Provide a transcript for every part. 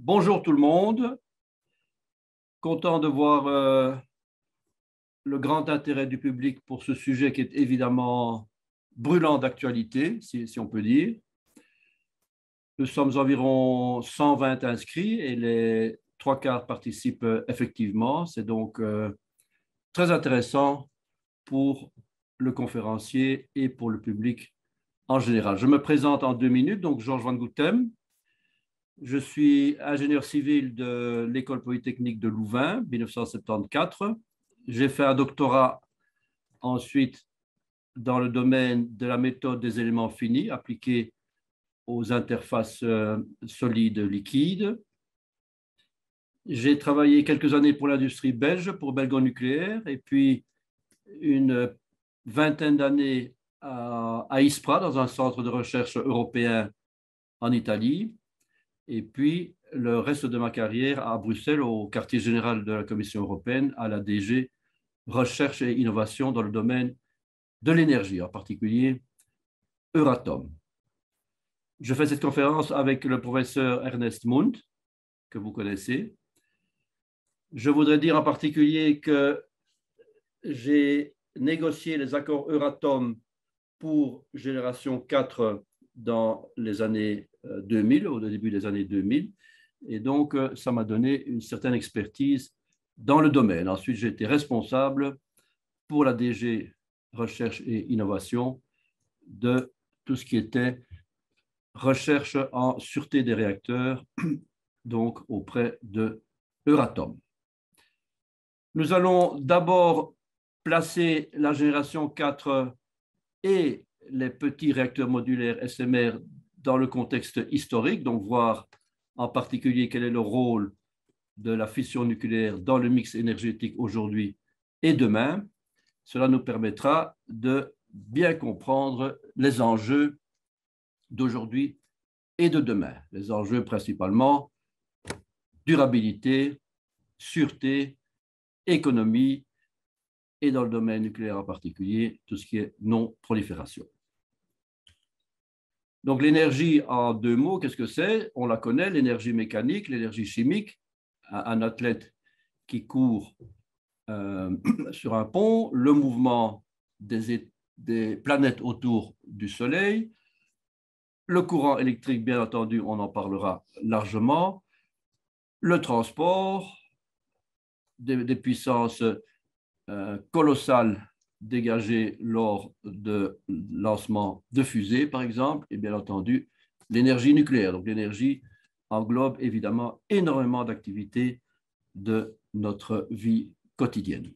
Bonjour tout le monde, content de voir le grand intérêt du public pour ce sujet qui est évidemment brûlant d'actualité, si on peut dire. Nous sommes environ 120 inscrits et les trois quarts participent effectivement. C'est donc très intéressant pour le conférencier et pour le public en général. Je me présente en 2 minutes, donc Georges Van Gouthem. Je suis ingénieur civil de l'École polytechnique de Louvain, 1974. J'ai fait un doctorat ensuite dans le domaine de la méthode des éléments finis appliquée aux interfaces solides-liquides. J'ai travaillé quelques années pour l'industrie belge, pour Belgon Nucléaire, et puis une vingtaine d'années à ISPRA, dans un centre de recherche européen en Italie. Et puis, le reste de ma carrière à Bruxelles, au quartier général de la Commission européenne, à la DG Recherche et Innovation dans le domaine de l'énergie, en particulier Euratom. Je fais cette conférence avec le professeur Ernest Mundt, que vous connaissez. Je voudrais dire en particulier que j'ai négocié les accords Euratom pour Génération 4 dans les années 2000, au début des années 2000. Et donc, ça m'a donné une certaine expertise dans le domaine. Ensuite, j'ai été responsable pour la DG Recherche et Innovation de tout ce qui était recherche en sûreté des réacteurs, donc auprès de Euratom. Nous allons d'abord placer la génération 4 et les petits réacteurs modulaires SMR dans le contexte historique, donc voir en particulier quel est le rôle de la fission nucléaire dans le mix énergétique aujourd'hui et demain. Cela nous permettra de bien comprendre les enjeux d'aujourd'hui et de demain. Les enjeux principalement durabilité, sûreté, économie et dans le domaine nucléaire en particulier, tout ce qui est non-prolifération. Donc l'énergie en deux mots, qu'est-ce que c'est? On la connaît, l'énergie mécanique, l'énergie chimique. Un athlète qui court sur un pont, le mouvement des planètes autour du Soleil, le courant électrique, bien entendu, on en parlera largement, le transport, des puissances colossales dégagées lors de lancement de fusées, par exemple, et bien entendu, l'énergie nucléaire. Donc l'énergie englobe évidemment énormément d'activités de notre vie quotidienne.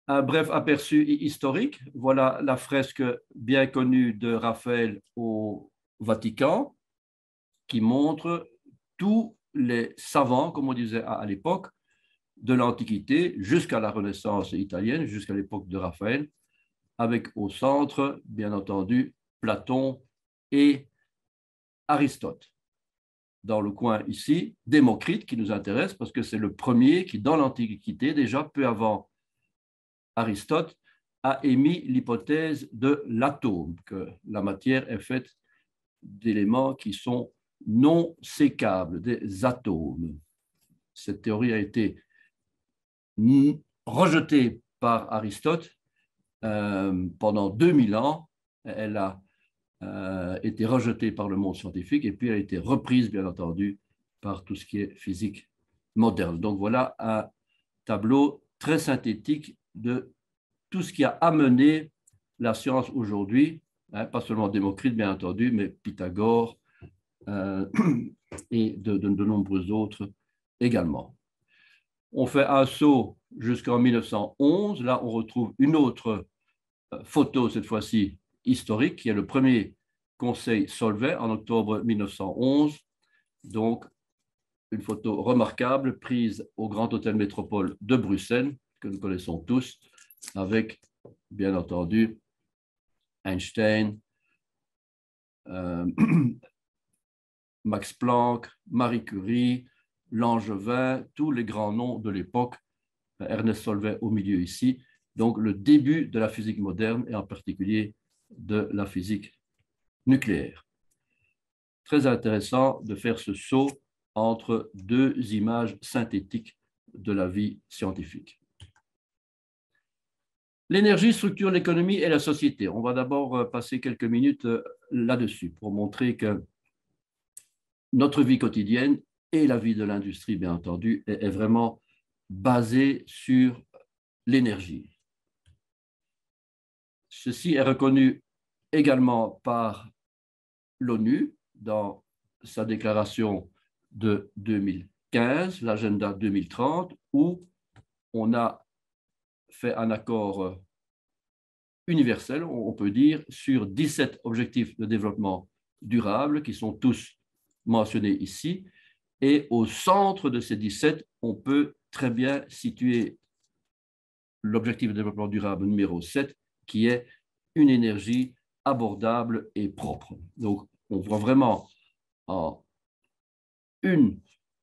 Un bref aperçu historique. Voilà la fresque bien connue de Raphaël au Vatican qui montre tous les savants, comme on disait à l'époque, de l'Antiquité jusqu'à la Renaissance italienne, jusqu'à l'époque de Raphaël, avec au centre, bien entendu, Platon et Aristote. Dans le coin ici, Démocrite qui nous intéresse parce que c'est le premier qui, dans l'Antiquité, déjà peu avant Aristote, a émis l'hypothèse de l'atome, que la matière est faite d'éléments qui sont non sécables, des atomes. Cette théorie a été rejetée par Aristote pendant 2000 ans. Elle a été rejetée par le monde scientifique et puis elle a été reprise, bien entendu, par tout ce qui est physique moderne. Donc voilà un tableau très synthétique de tout ce qui a amené la science aujourd'hui, hein, pas seulement Démocrite, bien entendu, mais Pythagore et de nombreux autres également. On fait un saut jusqu'en 1911. Là, on retrouve une autre photo, cette fois-ci historique, qui est le premier conseil Solvay en octobre 1911. Donc, une photo remarquable prise au Grand Hôtel Métropole de Bruxelles, que nous connaissons tous, avec, bien entendu, Einstein, Max Planck, Marie Curie, Langevin, tous les grands noms de l'époque, Ernest Solvay au milieu ici. Donc, le début de la physique moderne et en particulier de la physique nucléaire. Très intéressant de faire ce saut entre deux images synthétiques de la vie scientifique. L'énergie structure l'économie et la société. On va d'abord passer quelques minutes là-dessus pour montrer que notre vie quotidienne et la vie de l'industrie, bien entendu, est vraiment basée sur l'énergie. Ceci est reconnu également par l'ONU dans sa déclaration de 2015, l'agenda 2030, où on a fait un accord universel, on peut dire, sur 17 objectifs de développement durable qui sont tous mentionnés ici. Et au centre de ces 17, on peut très bien situer l'objectif de développement durable numéro 7, qui est une énergie abordable et propre. Donc, on voit vraiment en une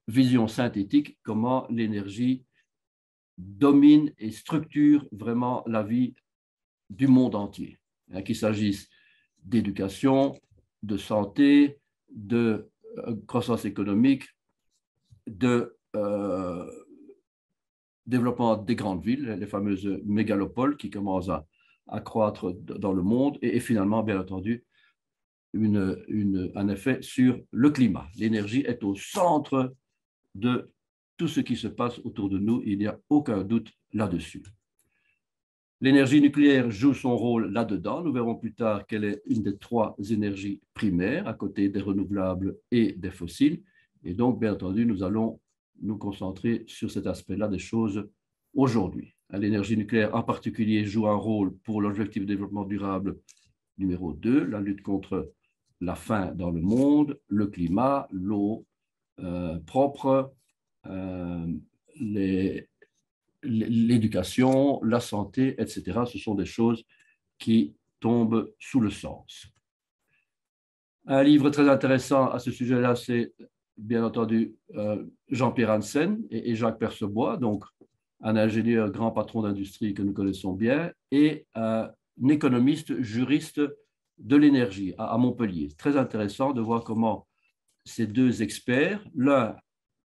vision synthétique comment l'énergie domine et structure vraiment la vie du monde entier, qu'il s'agisse d'éducation, de santé, de croissance économique, de développement des grandes villes, les fameuses mégalopoles qui commencent à croître dans le monde, et finalement, bien entendu, un effet sur le climat. L'énergie est au centre de tout ce qui se passe autour de nous, il n'y a aucun doute là-dessus. L'énergie nucléaire joue son rôle là-dedans. Nous verrons plus tard qu'elle est une des trois énergies primaires, à côté des renouvelables et des fossiles. Et donc, bien entendu, nous allons nous concentrer sur cet aspect-là des choses aujourd'hui. L'énergie nucléaire, en particulier, joue un rôle pour l'objectif de développement durable numéro 2, la lutte contre la faim dans le monde, le climat, l'eau propre, l'éducation, la santé, etc. Ce sont des choses qui tombent sous le sens. Un livre très intéressant à ce sujet-là, c'est bien entendu Jean-Pierre Hansen et Jacques Percebois, donc un ingénieur grand patron d'industrie que nous connaissons bien, et un économiste juriste de l'énergie à Montpellier. Très intéressant de voir comment ces deux experts, l'un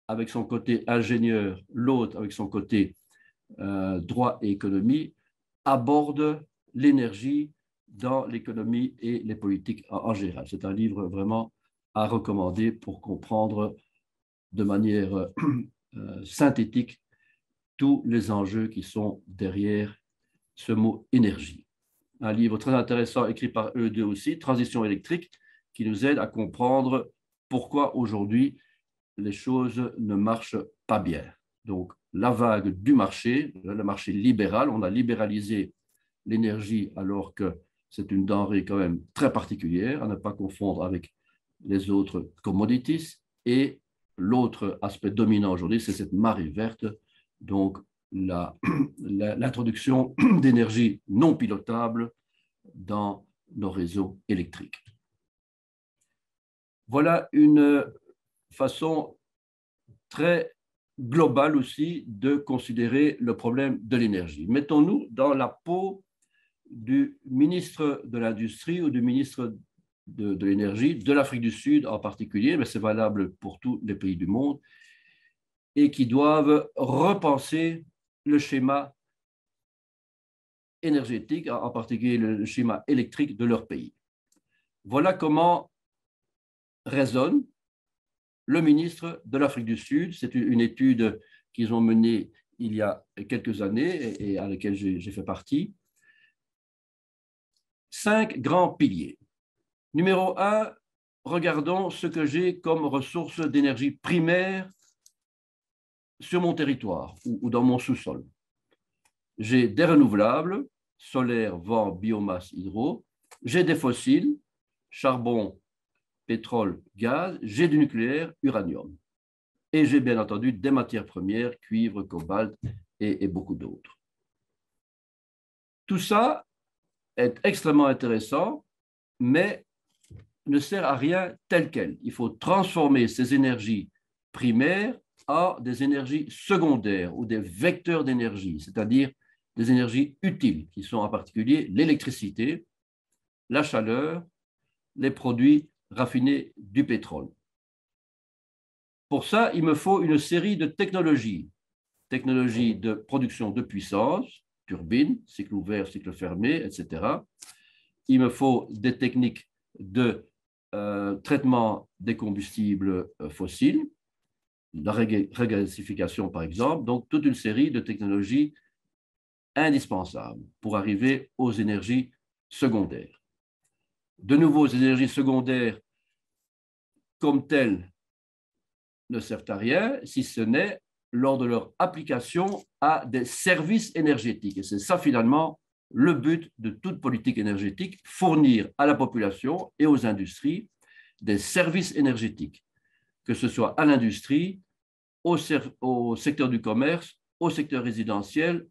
avec son côté ingénieur, l'autre avec son côté droit et économie, aborde l'énergie dans l'économie et les politiques en général. C'est un livre vraiment à recommander pour comprendre de manière synthétique tous les enjeux qui sont derrière ce mot énergie. Un livre très intéressant écrit par eux deux aussi, Transition électrique, qui nous aide à comprendre pourquoi aujourd'hui les choses ne marchent pas bien. Donc, la vague du marché, le marché libéral, on a libéralisé l'énergie alors que c'est une denrée quand même très particulière, à ne pas confondre avec les autres commodities. Et l'autre aspect dominant aujourd'hui, c'est cette marée verte, donc l'introduction d'énergie non pilotable dans nos réseaux électriques. Voilà une façon très globale aussi de considérer le problème de l'énergie. Mettons-nous dans la peau du ministre de l'Industrie ou du ministre de l'Énergie de l'Afrique du Sud en particulier, mais c'est valable pour tous les pays du monde, et qui doivent repenser le schéma énergétique, en particulier le schéma électrique de leur pays. Voilà comment raisonne le ministre de l'Afrique du Sud. C'est une étude qu'ils ont menée il y a quelques années et à laquelle j'ai fait partie. 5 grands piliers. Numéro 1, regardons ce que j'ai comme ressources d'énergie primaire sur mon territoire ou dans mon sous-sol. J'ai des renouvelables, solaire, vent, biomasse, hydro. J'ai des fossiles, charbon, pétrole, gaz. J'ai du nucléaire, uranium. Et j'ai bien entendu des matières premières, cuivre, cobalt et beaucoup d'autres. Tout ça est extrêmement intéressant, mais ne sert à rien tel quel. Il faut transformer ces énergies primaires en des énergies secondaires ou des vecteurs d'énergie, c'est-à-dire des énergies utiles, qui sont en particulier l'électricité, la chaleur, les produits raffinés du pétrole. Pour ça, il me faut une série de technologies. Technologies de production de puissance, turbines, cycle ouvert, cycle fermé, etc. Il me faut des techniques de traitement des combustibles fossiles, la regasification par exemple, donc toute une série de technologies indispensables pour arriver aux énergies secondaires. De nouveau, ces énergies secondaires comme telles ne servent à rien si ce n'est lors de leur application à des services énergétiques. Et c'est ça finalement le but de toute politique énergétique, fournir à la population et aux industries des services énergétiques, que ce soit à l'industrie, au secteur du commerce, au secteur résidentiel,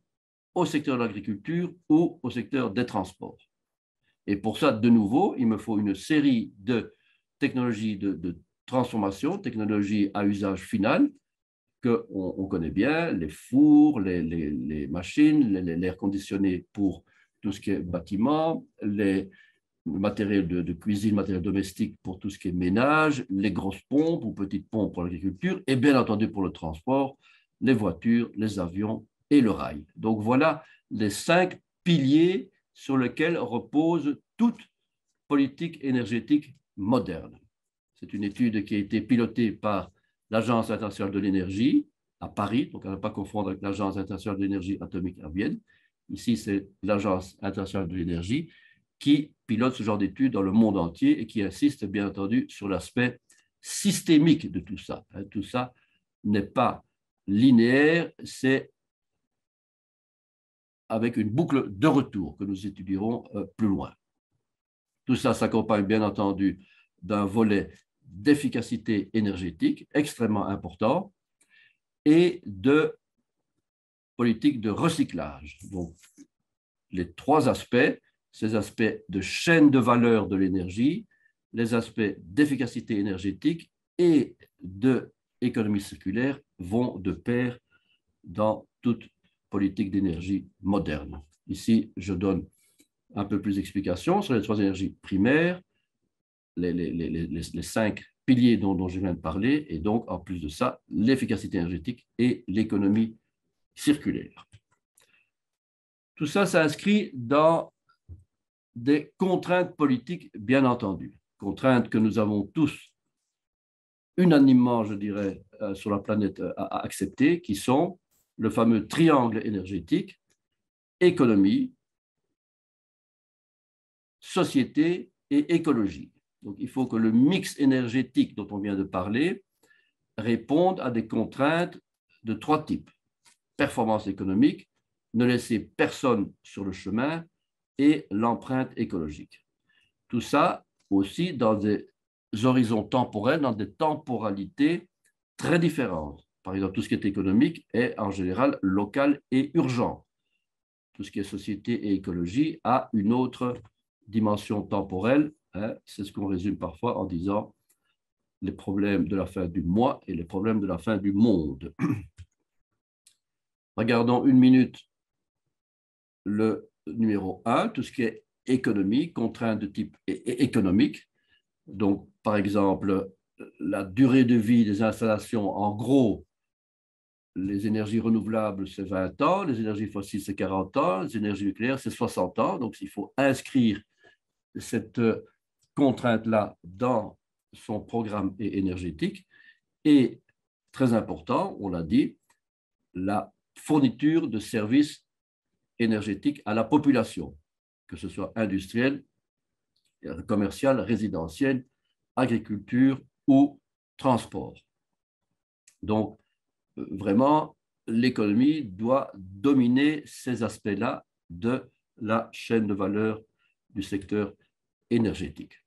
au secteur de l'agriculture ou au secteur des transports. Et pour ça, de nouveau, il me faut une série de technologies de transformation, technologies à usage final, qu'on connaît bien, les fours, les machines, l'air conditionné pour tout ce qui est bâtiment, les matériels de cuisine, matériel domestique pour tout ce qui est ménage, les grosses pompes ou petites pompes pour l'agriculture, et bien entendu pour le transport, les voitures, les avions et le rail. Donc voilà les 5 piliers sur lesquels repose toute politique énergétique moderne. C'est une étude qui a été pilotée par l'Agence internationale de l'énergie à Paris, donc à ne pas confondre avec l'Agence internationale de l'énergie atomique à Vienne. Ici, c'est l'Agence internationale de l'énergie qui pilote ce genre d'études dans le monde entier et qui insiste, bien entendu, sur l'aspect systémique de tout ça. Tout ça n'est pas linéaire, c'est avec une boucle de retour que nous étudierons plus loin. Tout ça s'accompagne, bien entendu, d'un volet d'efficacité énergétique extrêmement important et de politique de recyclage. Donc, les 3 aspects, ces aspects de chaîne de valeur de l'énergie, les aspects d'efficacité énergétique et d'économie circulaire vont de pair dans toute politique d'énergie moderne. Ici, je donne un peu plus d'explications sur les 3 énergies primaires, les 5 piliers dont je viens de parler, et donc, en plus de ça, l'efficacité énergétique et l'économie circulaire. Tout ça s'inscrit dans des contraintes politiques, bien entendu. Contraintes que nous avons tous unanimement, je dirais, sur la planète à accepter, qui sont le fameux triangle énergétique, économie, société et écologie. Donc, il faut que le mix énergétique dont on vient de parler réponde à des contraintes de 3 types. Performance économique, ne laisser personne sur le chemin et l'empreinte écologique. Tout ça aussi dans des horizons temporels, dans des temporalités très différentes. Par exemple, tout ce qui est économique est en général local et urgent. Tout ce qui est société et écologie a une autre dimension temporelle. C'est ce qu'on résume parfois en disant les problèmes de la fin du mois et les problèmes de la fin du monde. Regardons une minute le numéro 1, tout ce qui est économie, contraintes de type économique. Donc, par exemple, la durée de vie des installations, en gros, les énergies renouvelables, c'est 20 ans, les énergies fossiles, c'est 40 ans, les énergies nucléaires, c'est 60 ans. Donc, il faut inscrire cette contrainte-là dans son programme énergétique. Et, très important, on l'a dit, la fourniture de services énergétiques à la population, que ce soit industrielle, commerciale, résidentielle, agriculture ou transport. Donc, vraiment, l'économie doit dominer ces aspects-là de la chaîne de valeur du secteur énergétique.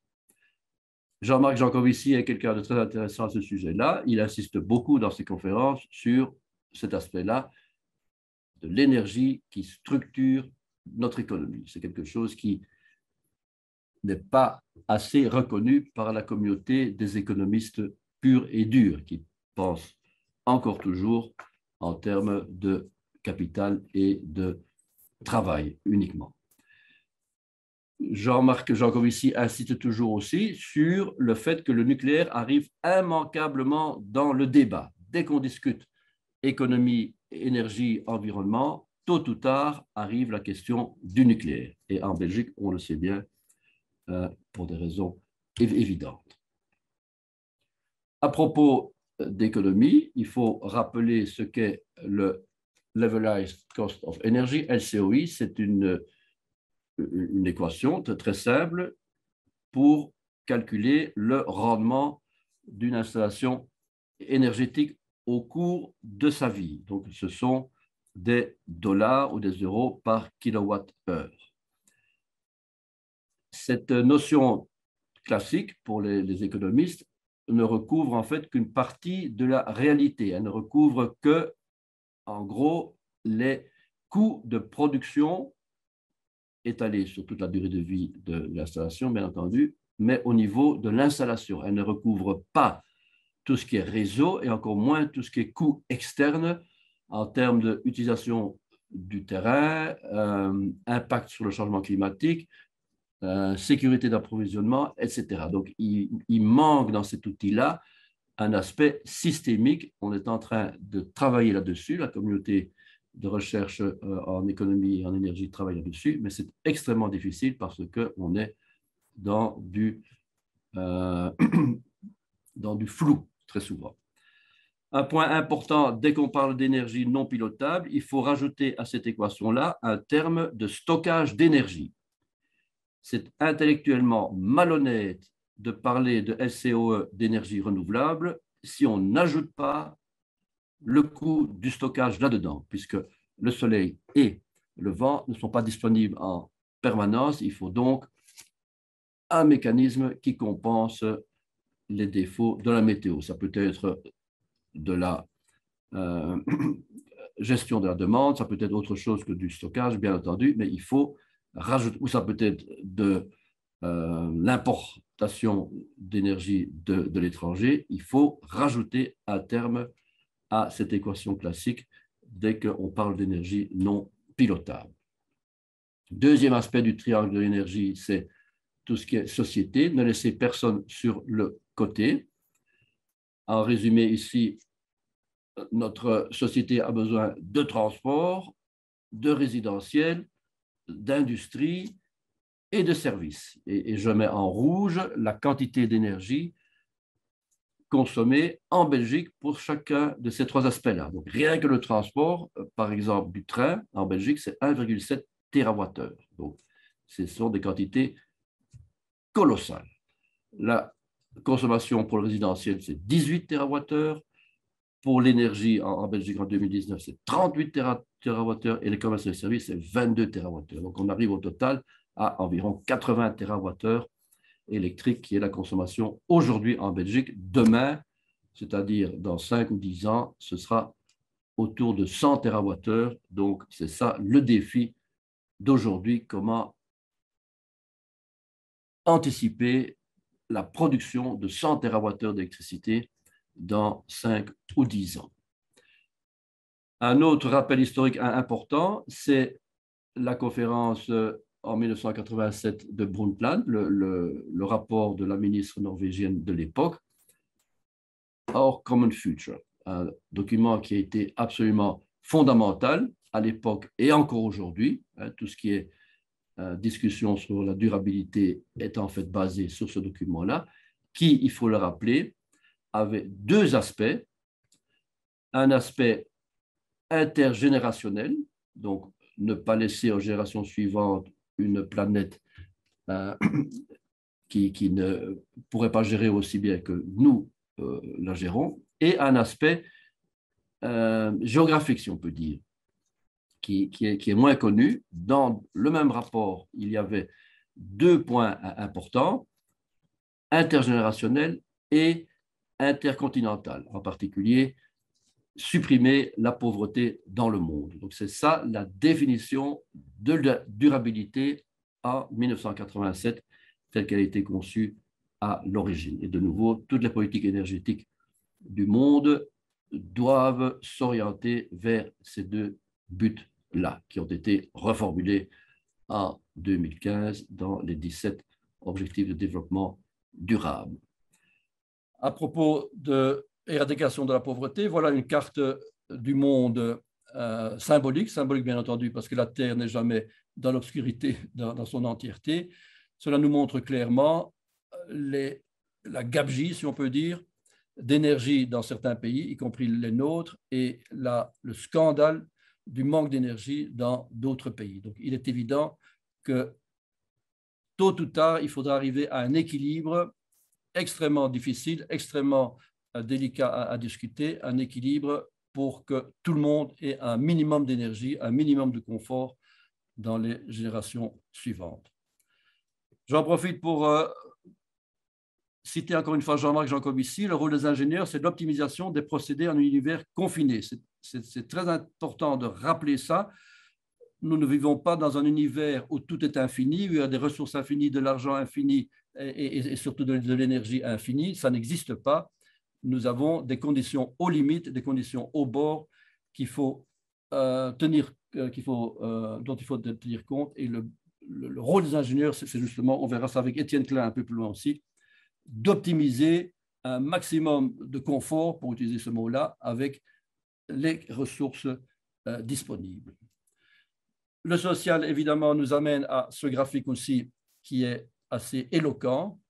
Jean-Marc Jancovici est quelqu'un de très intéressant à ce sujet-là. Il insiste beaucoup dans ses conférences sur cet aspect-là de l'énergie qui structure notre économie. C'est quelque chose qui n'est pas assez reconnu par la communauté des économistes purs et durs, qui pensent encore toujours en termes de capital et de travail uniquement. Jean-Marc Jancovici insiste toujours aussi sur le fait que le nucléaire arrive immanquablement dans le débat. Dès qu'on discute économie, énergie, environnement, tôt ou tard arrive la question du nucléaire. Et en Belgique, on le sait bien, pour des raisons évidentes. À propos d'économie, il faut rappeler ce qu'est le Levelized Cost of Energy, LCOE. C'est une équation très simple pour calculer le rendement d'une installation énergétique au cours de sa vie. Donc, ce sont des dollars ou des euros par kilowatt-heure. Cette notion classique pour les économistes ne recouvre en fait qu'une partie de la réalité. Elle ne recouvre que, en gros, les coûts de production étalés sur toute la durée de vie de l'installation, bien entendu, mais au niveau de l'installation. Elle ne recouvre pas tout ce qui est réseau et encore moins tout ce qui est coûts externes en termes d'utilisation du terrain, impact sur le changement climatique, sécurité d'approvisionnement, etc. Donc, il manque dans cet outil-là un aspect systémique. On est en train de travailler là-dessus. La communauté de recherche en économie et en énergie travaille là-dessus, mais c'est extrêmement difficile parce qu'on est dans dans du flou très souvent. Un point important, dès qu'on parle d'énergie non pilotable, il faut rajouter à cette équation-là un terme de stockage d'énergie. C'est intellectuellement malhonnête de parler de LCOE, d'énergie renouvelable, si on n'ajoute pas le coût du stockage là-dedans, puisque le soleil et le vent ne sont pas disponibles en permanence. Il faut donc un mécanisme qui compense les défauts de la météo. Ça peut être de la gestion de la demande, ça peut être autre chose que du stockage, bien entendu, mais il faut rajouter, ou ça peut être de l'importation d'énergie de l'étranger, il faut rajouter un terme à cette équation classique dès qu'on parle d'énergie non pilotable. Deuxième aspect du triangle de l'énergie, c'est tout ce qui est société, ne laisser personne sur le côté. En résumé, ici, notre société a besoin de transport, de résidentiel, d'industrie et de services. Et je mets en rouge la quantité d'énergie consommée en Belgique pour chacun de ces trois aspects-là. Donc, rien que le transport, par exemple, du train en Belgique, c'est 1,7 TWh. Donc, ce sont des quantités colossales. La consommation pour le résidentiel, c'est 18 TWh. Pour l'énergie en Belgique en 2019, c'est 38 TWh et les commerces et les services, c'est 22 TWh. Donc, on arrive au total à environ 80 TWh électriques, qui est la consommation aujourd'hui en Belgique. Demain, c'est-à-dire dans 5 ou 10 ans, ce sera autour de 100 TWh. Donc, c'est ça le défi d'aujourd'hui, comment anticiper la production de 100 TWh d'électricité dans 5 ou 10 ans. Un autre rappel historique important, c'est la conférence en 1987 de Brundtland, le rapport de la ministre norvégienne de l'époque, Our Common Future, un document qui a été absolument fondamental à l'époque et encore aujourd'hui. Tout ce qui est discussion sur la durabilité est en fait basé sur ce document-là, qui, il faut le rappeler, avait deux aspects. Un aspect intergénérationnel, donc ne pas laisser aux générations suivantes une planète qui ne pourrait pas gérer aussi bien que nous la gérons, et un aspect géographique, si on peut dire, qui est moins connu. Dans le même rapport, il y avait deux points importants, intergénérationnel et intercontinental, en particulier supprimer la pauvreté dans le monde. Donc, c'est ça la définition de la durabilité en 1987, telle qu'elle a été conçue à l'origine. Et de nouveau, toutes les politiques énergétiques du monde doivent s'orienter vers ces deux buts-là, qui ont été reformulés en 2015 dans les 17 objectifs de développement durable. À propos de l'éradication de la pauvreté, voilà une carte du monde symbolique bien entendu, parce que la Terre n'est jamais dans l'obscurité dans son entièreté. Cela nous montre clairement la gabegie, si on peut dire, d'énergie dans certains pays, y compris les nôtres, et le scandale du manque d'énergie dans d'autres pays. Donc, il est évident que tôt ou tard, il faudra arriver à un équilibre extrêmement difficile, extrêmement délicat à discuter, un équilibre pour que tout le monde ait un minimum d'énergie, un minimum de confort dans les générations suivantes. J'en profite pour citer encore une fois Jean-Marc Jancovici. Le rôle des ingénieurs, c'est l'optimisation des procédés en un univers confiné. C'est très important de rappeler ça. Nous ne vivons pas dans un univers où tout est infini, où il y a des ressources infinies, de l'argent infini et surtout de l'énergie infinie. Ça n'existe pas. Nous avons des conditions aux limites, des conditions au bord qu'il faut dont il faut tenir compte. Et le rôle des ingénieurs, c'est justement, on verra ça avec Étienne Klein un peu plus loin aussi, d'optimiser un maximum de confort, pour utiliser ce mot-là, avec les ressources disponibles. Le social, évidemment, nous amène à ce graphique aussi qui est assez éloquent.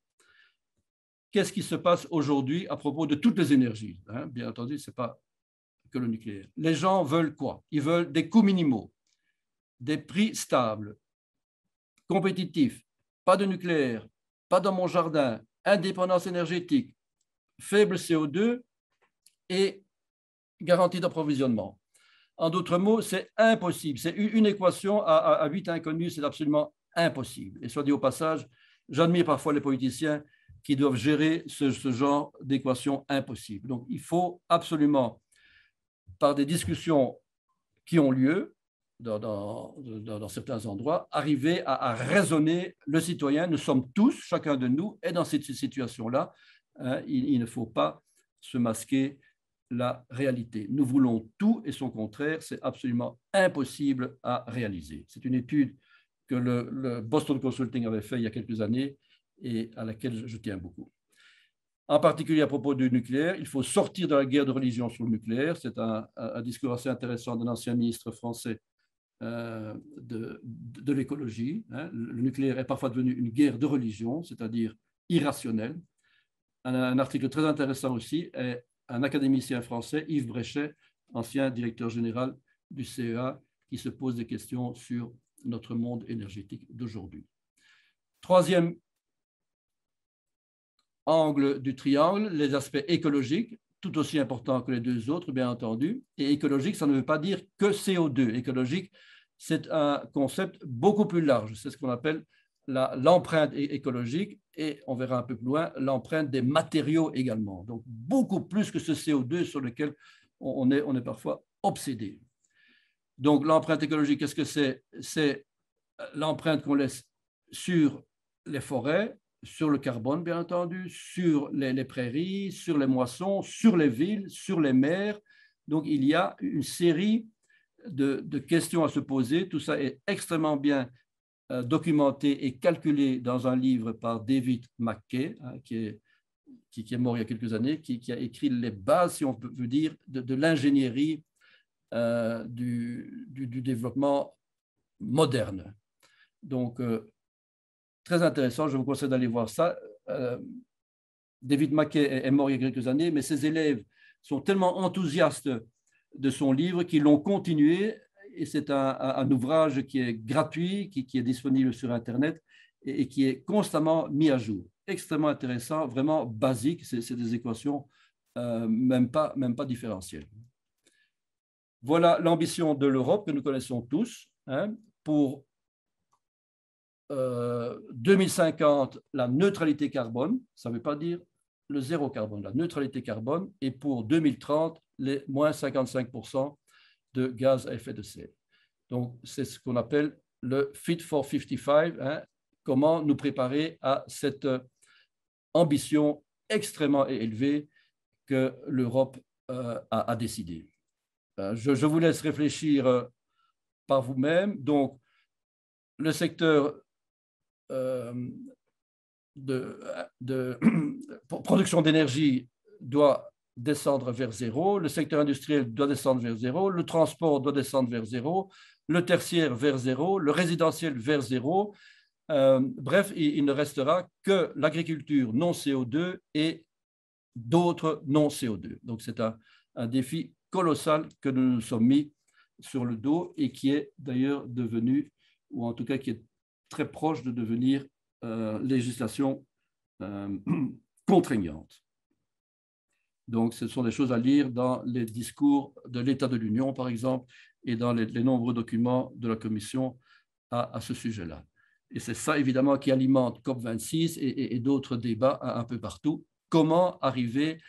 Qu'est-ce qui se passe aujourd'hui à propos de toutes les énergies? Bien entendu, ce n'est pas que le nucléaire. Les gens veulent quoi? Ils veulent des coûts minimaux, des prix stables, compétitifs, pas de nucléaire, pas dans mon jardin, indépendance énergétique, faible CO2 et garantie d'approvisionnement. En d'autres mots, c'est impossible. C'est une équation à 8 inconnus, c'est absolument impossible. Et soit dit au passage, j'admire parfois les politiciens qui doivent gérer ce genre d'équation impossible. Donc, il faut absolument, par des discussions qui ont lieu dans certains endroits, arriver à raisonner le citoyen. Nous sommes tous, chacun de nous, est dans cette situation-là. Il ne faut pas se masquer la réalité. Nous voulons tout et son contraire, c'est absolument impossible à réaliser. C'est une étude que le Boston Consulting avait fait il y a quelques années et à laquelle je tiens beaucoup. En particulier à propos du nucléaire, il faut sortir de la guerre de religion sur le nucléaire. C'est un discours assez intéressant d'un ancien ministre français de l'écologie. Le nucléaire est parfois devenu une guerre de religion, c'est-à-dire irrationnelle. Un article très intéressant aussi est un académicien français, Yves Bréchet, ancien directeur général du CEA, qui se pose des questions sur notre monde énergétique d'aujourd'hui. Troisième angle du triangle, les aspects écologiques, tout aussi importants que les deux autres, bien entendu. Et écologique, ça ne veut pas dire que CO2. Écologique, c'est un concept beaucoup plus large. C'est ce qu'on appelle l'empreinte écologique et on verra un peu plus loin l'empreinte des matériaux également. Donc, beaucoup plus que ce CO2 sur lequel on est parfois obsédé. Donc, l'empreinte écologique, qu'est-ce que c'est? C'est l'empreinte qu'on laisse sur les forêts, sur le carbone, bien entendu, sur les prairies, sur les moissons, sur les villes, sur les mers. Donc, il y a une série de questions à se poser. Tout ça est extrêmement bien documenté et calculé dans un livre par David McKay, qui est mort il y a quelques années, qui a écrit les bases, si on veut dire, de l'ingénierie du développement moderne. Donc, très intéressant, je vous conseille d'aller voir ça. David McKay est mort il y a quelques années, mais ses élèves sont tellement enthousiastes de son livre qu'ils l'ont continué. Et c'est un ouvrage qui est gratuit, qui est disponible sur Internet et qui est constamment mis à jour. Extrêmement intéressant, vraiment basique, c'est des équations même pas différentielles. Voilà l'ambition de l'Europe que nous connaissons tous. Pour 2050, la neutralité carbone, ça ne veut pas dire le zéro carbone, la neutralité carbone, et pour 2030, les moins 55% de gaz à effet de serre. Donc, c'est ce qu'on appelle le Fit for 55, comment nous préparer à cette ambition extrêmement élevée que l'Europe a décidé. Je vous laisse réfléchir par vous-même. Donc, le secteur de production d'énergie doit descendre vers zéro, le secteur industriel doit descendre vers zéro, le transport doit descendre vers zéro, le tertiaire vers zéro, le résidentiel vers zéro. Bref, il ne restera que l'agriculture non CO2 et d'autres non CO2. Donc, c'est un défi colossal que nous nous sommes mis sur le dos et qui est d'ailleurs devenu, ou en tout cas qui est très proche de devenir législation contraignante. Donc, ce sont des choses à lire dans les discours de l'État de l'Union, par exemple, et dans les nombreux documents de la Commission à ce sujet-là. Et c'est ça, évidemment, qui alimente COP26 et d'autres débats un peu partout. Comment arriver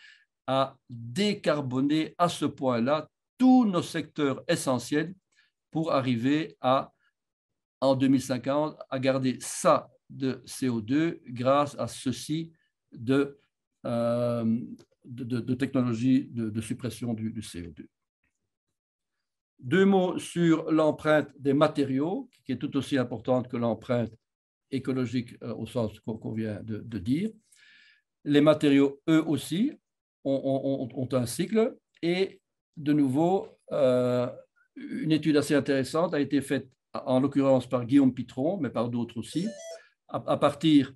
à décarboner à ce point-là tous nos secteurs essentiels pour arriver à, en 2050, à garder ça de CO2 grâce à ceci de technologies de suppression du CO2. Deux mots sur l'empreinte des matériaux, qui est tout aussi importante que l'empreinte écologique au sens qu'on vient de dire. Les matériaux, eux aussi, ont un cycle et, de nouveau, une étude assez intéressante a été faite, en l'occurrence par Guillaume Pitron, mais par d'autres aussi, à partir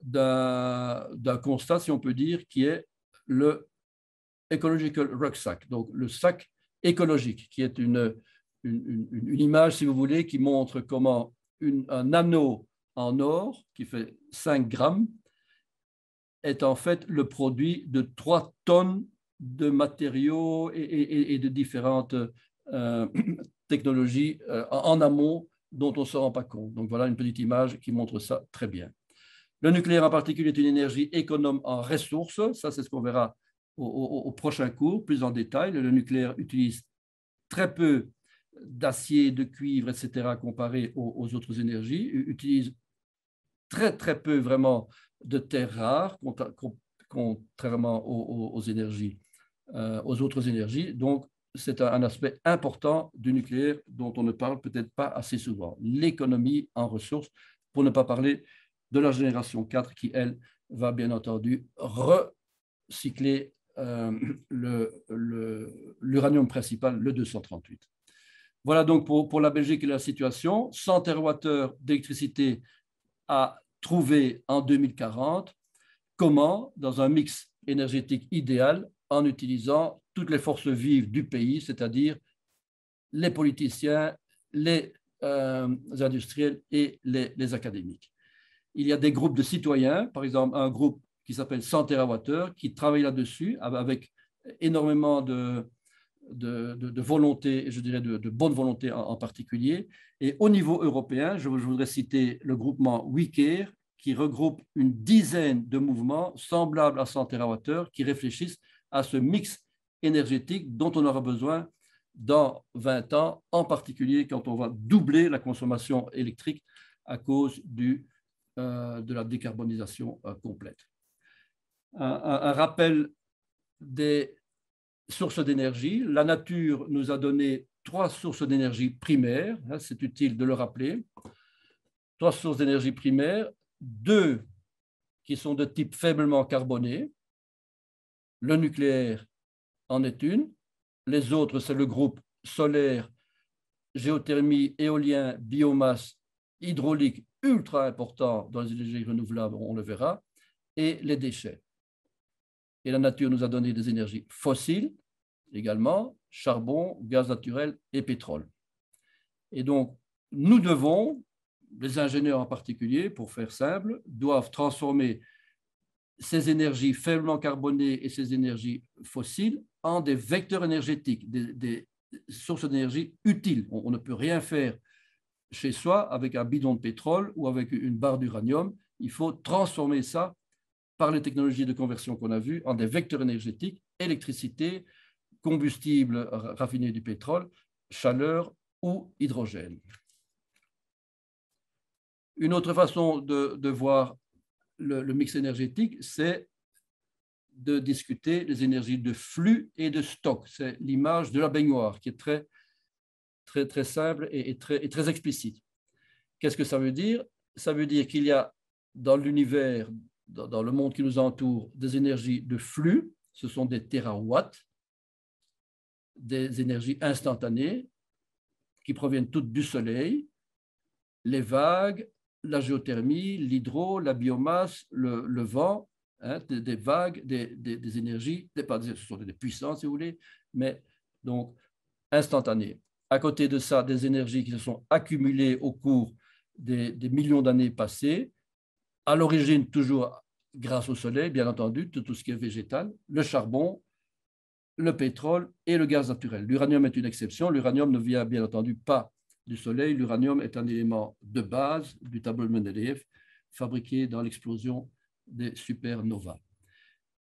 d'un constat, si on peut dire, qui est le Ecological Rucksack, donc le sac écologique, qui est une image, si vous voulez, qui montre comment un anneau en or qui fait 5 grammes est en fait le produit de 3 tonnes de matériaux et de différentes technologies en amont dont on ne se rend pas compte. Donc voilà une petite image qui montre ça très bien. Le nucléaire en particulier est une énergie économe en ressources. Ça, c'est ce qu'on verra au prochain cours, plus en détail. Le nucléaire utilise très peu d'acier, de cuivre, etc., comparé aux autres énergies, utilise très, très peu vraiment de terres rares, contrairement aux énergies, aux autres énergies. Donc, c'est un aspect important du nucléaire dont on ne parle peut-être pas assez souvent. L'économie en ressources, pour ne pas parler de la génération 4 qui, elle, va bien entendu recycler l'uranium principal, le 238. Voilà donc pour la Belgique et la situation. 100 TWh d'électricité à trouver en 2040. Comment, dans un mix énergétique idéal, en utilisant toutes les forces vives du pays, c'est-à-dire les politiciens, les industriels et les académiques. Il y a des groupes de citoyens, par exemple un groupe qui s'appelle 100 TWh, qui travaille là-dessus avec énormément de volonté, je dirais de bonne volonté en particulier. Et au niveau européen, je voudrais citer le groupement WeCare, qui regroupe une dizaine de mouvements semblables à 100 TWh qui réfléchissent à ce mix énergétique dont on aura besoin dans 20 ans, en particulier quand on va doubler la consommation électrique à cause de la décarbonisation complète. Un rappel des sources d'énergie. La nature nous a donné 3 sources d'énergie primaires, c'est utile de le rappeler. 3 sources d'énergie primaires, 2 qui sont de type faiblement carboné. Le nucléaire en est une. Les autres, c'est le groupe solaire, géothermie, éolien, biomasse, hydraulique, ultra important dans les énergies renouvelables, on le verra, et les déchets. Et la nature nous a donné des énergies fossiles, également, charbon, gaz naturel et pétrole. Et donc, nous devons, les ingénieurs en particulier, pour faire simple, doivent transformer ces énergies faiblement carbonées et ces énergies fossiles en des vecteurs énergétiques, des sources d'énergie utiles. On ne peut rien faire chez soi avec un bidon de pétrole ou avec une barre d'uranium. Il faut transformer ça par les technologies de conversion qu'on a vues en des vecteurs énergétiques, électricité, combustible raffiné du pétrole, chaleur ou hydrogène. Une autre façon de voir le mix énergétique, c'est de discuter les énergies de flux et de stock. C'est l'image de la baignoire qui est très, très, très simple et très explicite. Qu'est-ce que ça veut dire? Ça veut dire qu'il y a dans l'univers, dans le monde qui nous entoure, des énergies de flux, ce sont des térawatts, des énergies instantanées qui proviennent toutes du Soleil, les vagues, la géothermie, l'hydro, la biomasse, le vent, hein, des vagues, des énergies, ce sont des puissances si vous voulez, mais donc instantanées. À côté de ça, des énergies qui se sont accumulées au cours des millions d'années passées, à l'origine toujours grâce au Soleil, bien entendu, tout ce qui est végétal, le charbon, le pétrole et le gaz naturel. L'uranium est une exception. L'uranium ne vient bien entendu pas du Soleil. L'uranium est un élément de base du tableau de Mendeleïev fabriqué dans l'explosion des supernovas.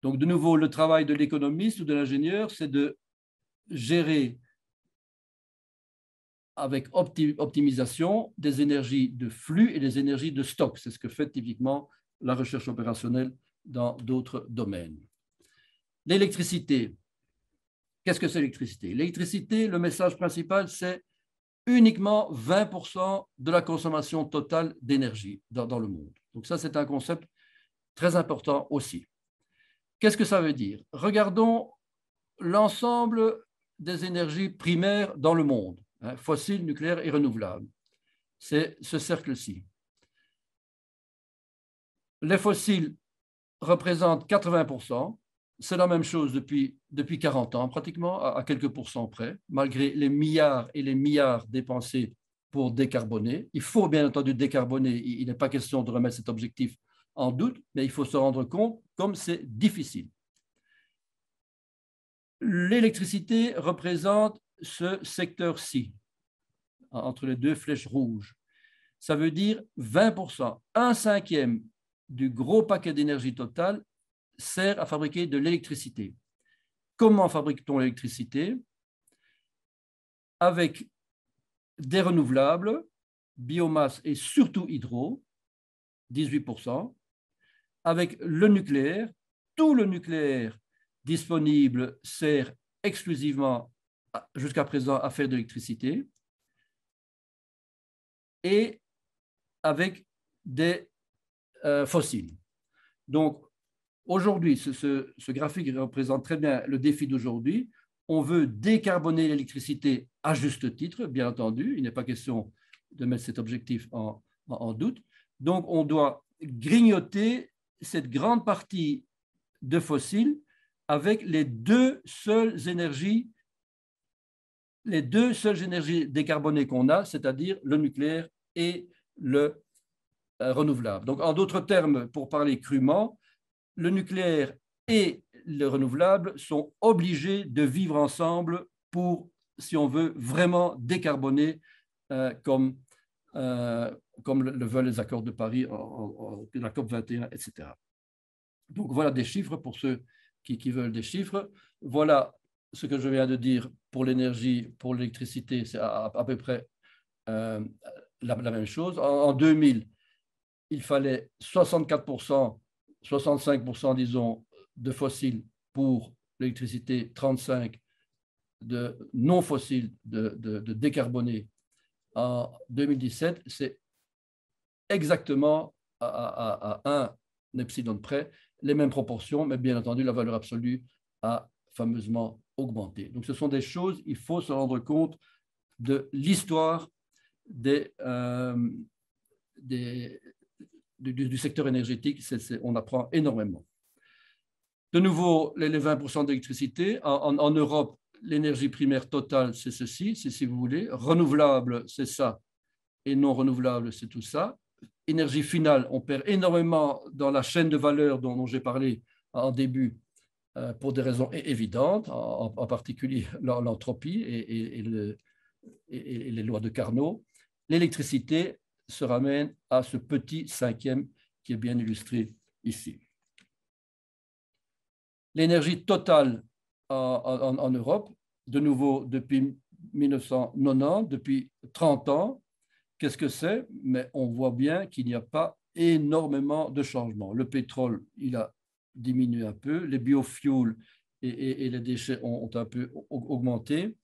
Donc, de nouveau, le travail de l'économiste ou de l'ingénieur, c'est de gérer avec optimisation des énergies de flux et des énergies de stock. C'est ce que fait typiquement la recherche opérationnelle dans d'autres domaines. L'électricité. Qu'est-ce que c'est l'électricité? L'électricité, le message principal, c'est uniquement 20% de la consommation totale d'énergie dans le monde. Donc ça, c'est un concept très important aussi. Qu'est-ce que ça veut dire? Regardons l'ensemble des énergies primaires dans le monde, hein, fossiles, nucléaires et renouvelables. C'est ce cercle-ci. Les fossiles représentent 80%. C'est la même chose depuis 40 ans, pratiquement, à quelques pourcents près, malgré les milliards et les milliards dépensés pour décarboner. Il faut bien entendu décarboner. Il n'est pas question de remettre cet objectif en doute, mais il faut se rendre compte comme c'est difficile. L'électricité représente ce secteur-ci, entre les deux flèches rouges. Ça veut dire 20%, un cinquième du gros paquet d'énergie totale sert à fabriquer de l'électricité. Comment fabrique-t-on l'électricité? Avec des renouvelables, biomasse et surtout hydro, 18%, avec le nucléaire. Tout le nucléaire disponible sert exclusivement jusqu'à présent à faire de l'électricité, et avec des fossiles. Donc, aujourd'hui, ce graphique représente très bien le défi d'aujourd'hui. On veut décarboner l'électricité à juste titre, bien entendu. Il n'est pas question de mettre cet objectif en doute. Donc, on doit grignoter cette grande partie de fossiles avec les deux seules énergies décarbonées qu'on a, c'est-à-dire le nucléaire et le renouvelable. Donc, en d'autres termes, pour parler crûment, le nucléaire et le renouvelable sont obligés de vivre ensemble pour, si on veut, vraiment décarboner comme le veulent les accords de Paris, la COP 21, etc. Donc, voilà des chiffres pour ceux qui veulent des chiffres. Voilà ce que je viens de dire pour l'énergie, pour l'électricité, c'est à peu près la même chose. En 2000, il fallait 64%, 65%, disons, de fossiles pour l'électricité, 35% de non fossiles, de décarboner. En 2017, c'est exactement à un epsilon près, les mêmes proportions, mais bien entendu, la valeur absolue a fameusement augmenté. Donc, ce sont des choses, il faut se rendre compte de l'histoire du secteur énergétique. On apprend énormément. De nouveau, les 20% d'électricité. En Europe, l'énergie primaire totale, c'est ceci, c'est si vous voulez. Renouvelable, c'est ça. Et non renouvelable, c'est tout ça. Énergie finale, on perd énormément dans la chaîne de valeur dont j'ai parlé en début, pour des raisons évidentes, en particulier l'entropie et les lois de Carnot. L'électricité se ramène à ce petit cinquième qui est bien illustré ici. L'énergie totale en Europe, de nouveau depuis 1990, depuis 30 ans, qu'est-ce que c'est? Mais on voit bien qu'il n'y a pas énormément de changements. Le pétrole, il a diminué un peu, les biofuels et les déchets ont un peu augmenté.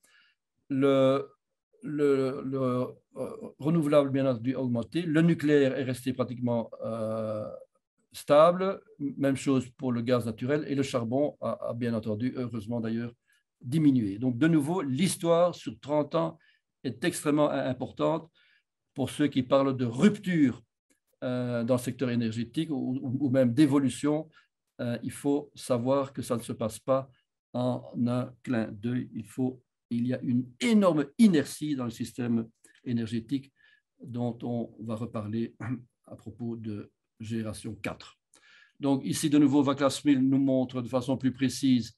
renouvelable, bien entendu, a augmenté. Le nucléaire est resté pratiquement stable. Même chose pour le gaz naturel. Et le charbon a bien entendu, heureusement d'ailleurs, diminué. Donc, de nouveau, l'histoire sur 30 ans est extrêmement importante pour ceux qui parlent de rupture dans le secteur énergétique ou même d'évolution. Il faut savoir que ça ne se passe pas en un clin d'œil. Il y a une énorme inertie dans le système énergétique dont on va reparler à propos de génération 4. Donc ici, de nouveau, Václav Smil nous montre de façon plus précise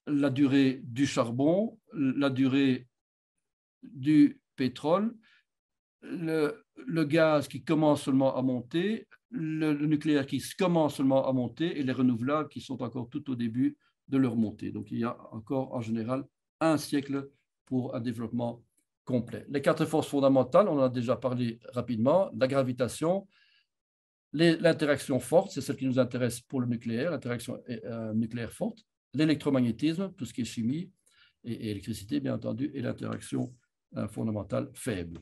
la durée du charbon, la durée du pétrole, le gaz qui commence seulement à monter, le nucléaire qui commence seulement à monter et les renouvelables qui sont encore tout au début de leur montée. Donc, il y a encore en général un siècle pour un développement complet. Les 4 forces fondamentales, on en a déjà parlé rapidement, la gravitation, l'interaction forte, c'est celle qui nous intéresse pour le nucléaire, l'interaction nucléaire forte, l'électromagnétisme, tout ce qui est chimie et électricité, bien entendu, et l'interaction fondamentale faible.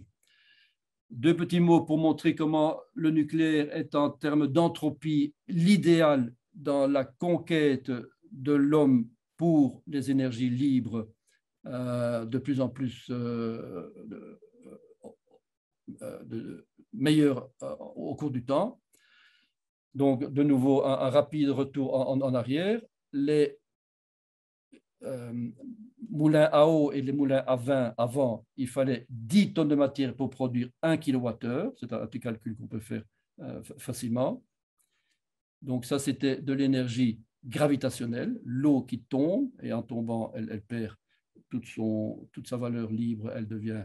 2 petits mots pour montrer comment le nucléaire est en termes d'entropie l'idéal dans la conquête de l'homme pour les énergies libres de plus en plus meilleures au cours du temps. Donc, de nouveau, un rapide retour en arrière. Les moulins à eau et les moulins à vin, avant, il fallait 10 tonnes de matière pour produire 1 kWh. C'est un petit calcul qu'on peut faire facilement. Donc, ça, c'était de l'énergie gravitationnelle, l'eau qui tombe, et en tombant, elle perd toute sa valeur libre, elle devient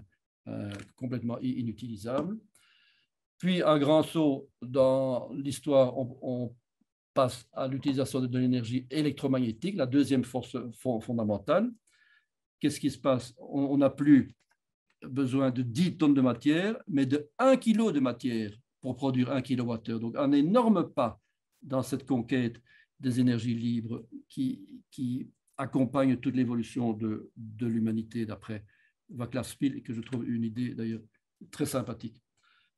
complètement inutilisable. Puis, un grand saut dans l'histoire, on passe à l'utilisation de l'énergie électromagnétique, la deuxième force fondamentale. Qu'est-ce qui se passe? On n'a plus besoin de 10 tonnes de matière, mais de 1 kg de matière pour produire 1 kWh. Donc, un énorme pas dans cette conquête des énergies libres qui accompagne toute l'évolution de l'humanité d'après Václav Smil, et que je trouve une idée d'ailleurs très sympathique.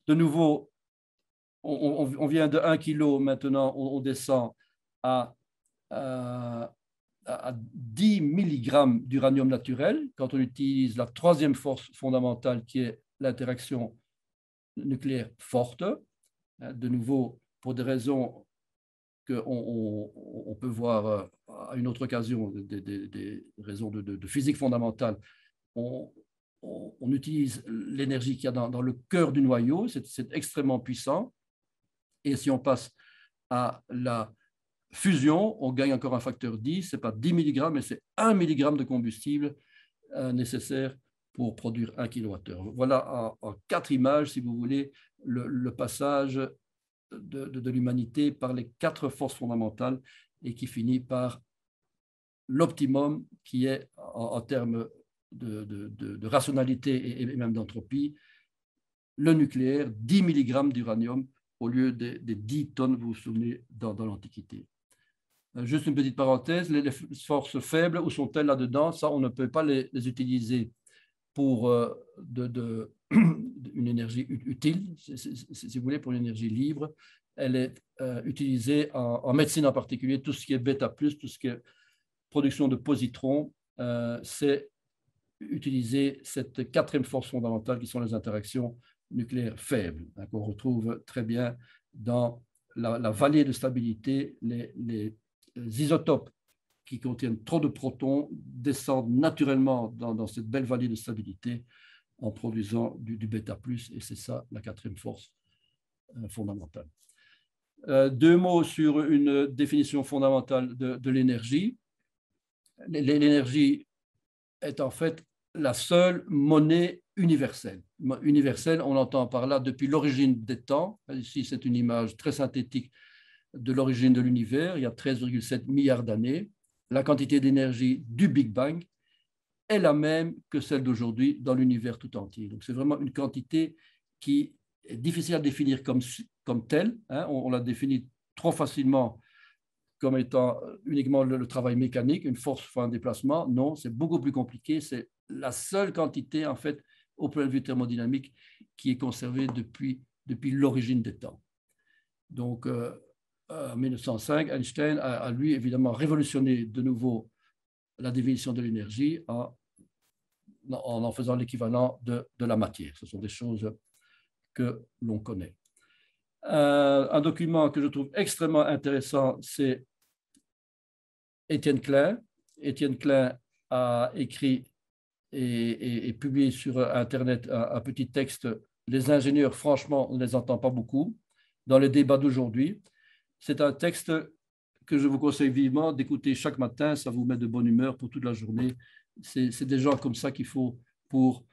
De nouveau, on vient de 1 kg, maintenant on descend à 10 mg d'uranium naturel quand on utilise la troisième force fondamentale qui est l'interaction nucléaire forte. De nouveau, pour des raisons qu'on peut voir à une autre occasion, des raisons de physique fondamentale, on utilise l'énergie qu'il y a dans le cœur du noyau, c'est extrêmement puissant. Et si on passe à la fusion, on gagne encore un facteur 10, ce n'est pas 10 mg, mais c'est 1 mg de combustible nécessaire pour produire 1 kWh. Voilà en 4 images, si vous voulez, le passage de l'humanité par les 4 forces fondamentales et qui finit par l'optimum qui est en termes de rationalité et même d'entropie, le nucléaire, 10 mg d'uranium au lieu des 10 tonnes, vous vous souvenez, dans l'Antiquité. Juste une petite parenthèse, les forces faibles, où sont-elles là-dedans? Ça, on ne peut pas les utiliser pour une énergie utile, si vous voulez, pour une énergie libre. Elle est utilisée en médecine en particulier, tout ce qui est bêta+, tout ce qui est production de positrons, c'est utiliser cette 4e force fondamentale qui sont les interactions nucléaires faibles, hein, qu'on retrouve très bien dans la vallée de stabilité. Les isotopes qui contiennent trop de protons descendent naturellement dans cette belle vallée de stabilité en produisant du bêta+, et c'est ça la 4e force fondamentale. 2 mots sur une définition fondamentale de l'énergie. L'énergie est en fait la seule monnaie universelle. Universelle, on entend par là depuis l'origine des temps. Ici, c'est une image très synthétique de l'origine de l'univers, il y a 13,7 milliards d'années. La quantité d'énergie du Big Bang est la même que celle d'aujourd'hui dans l'univers tout entier. Donc, c'est vraiment une quantité qui est difficile à définir comme telle. Hein. On la définit trop facilement comme étant uniquement le travail mécanique, une force fois un déplacement. Non, c'est beaucoup plus compliqué. C'est la seule quantité, en fait, au point de vue thermodynamique qui est conservé depuis l'origine des temps. Donc, en 1905, Einstein a lui évidemment révolutionné de nouveau la définition de l'énergie en faisant l'équivalent de la matière. Ce sont des choses que l'on connaît. Un document que je trouve extrêmement intéressant, c'est Étienne Klein. Étienne Klein a écrit et publié sur Internet un petit texte. Les ingénieurs, franchement, on ne les entend pas beaucoup dans les débats d'aujourd'hui. C'est un texte que je vous conseille vivement d'écouter chaque matin. Ça vous met de bonne humeur pour toute la journée. C'est des gens comme ça qu'il faut pour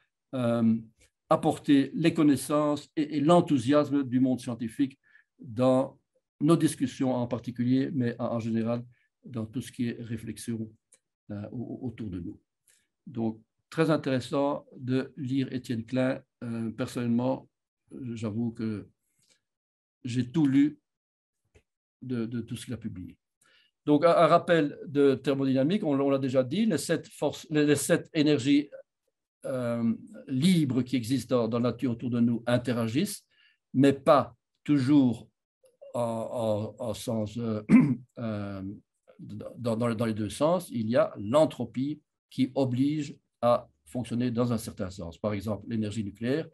apporter les connaissances et l'enthousiasme du monde scientifique dans nos discussions en particulier, mais en général dans tout ce qui est réflexion autour de nous. Donc, très intéressant de lire Étienne Klein. Personnellement, j'avoue que j'ai tout lu de tout ce qu'il a publié. Donc, un rappel de thermodynamique, on l'a déjà dit, les sept énergies libres qui existent dans la nature autour de nous interagissent, mais pas toujours en sens, dans les deux sens. Il y a l'entropie qui oblige à fonctionner dans un certain sens. Par exemple, l'énergie nucléaire,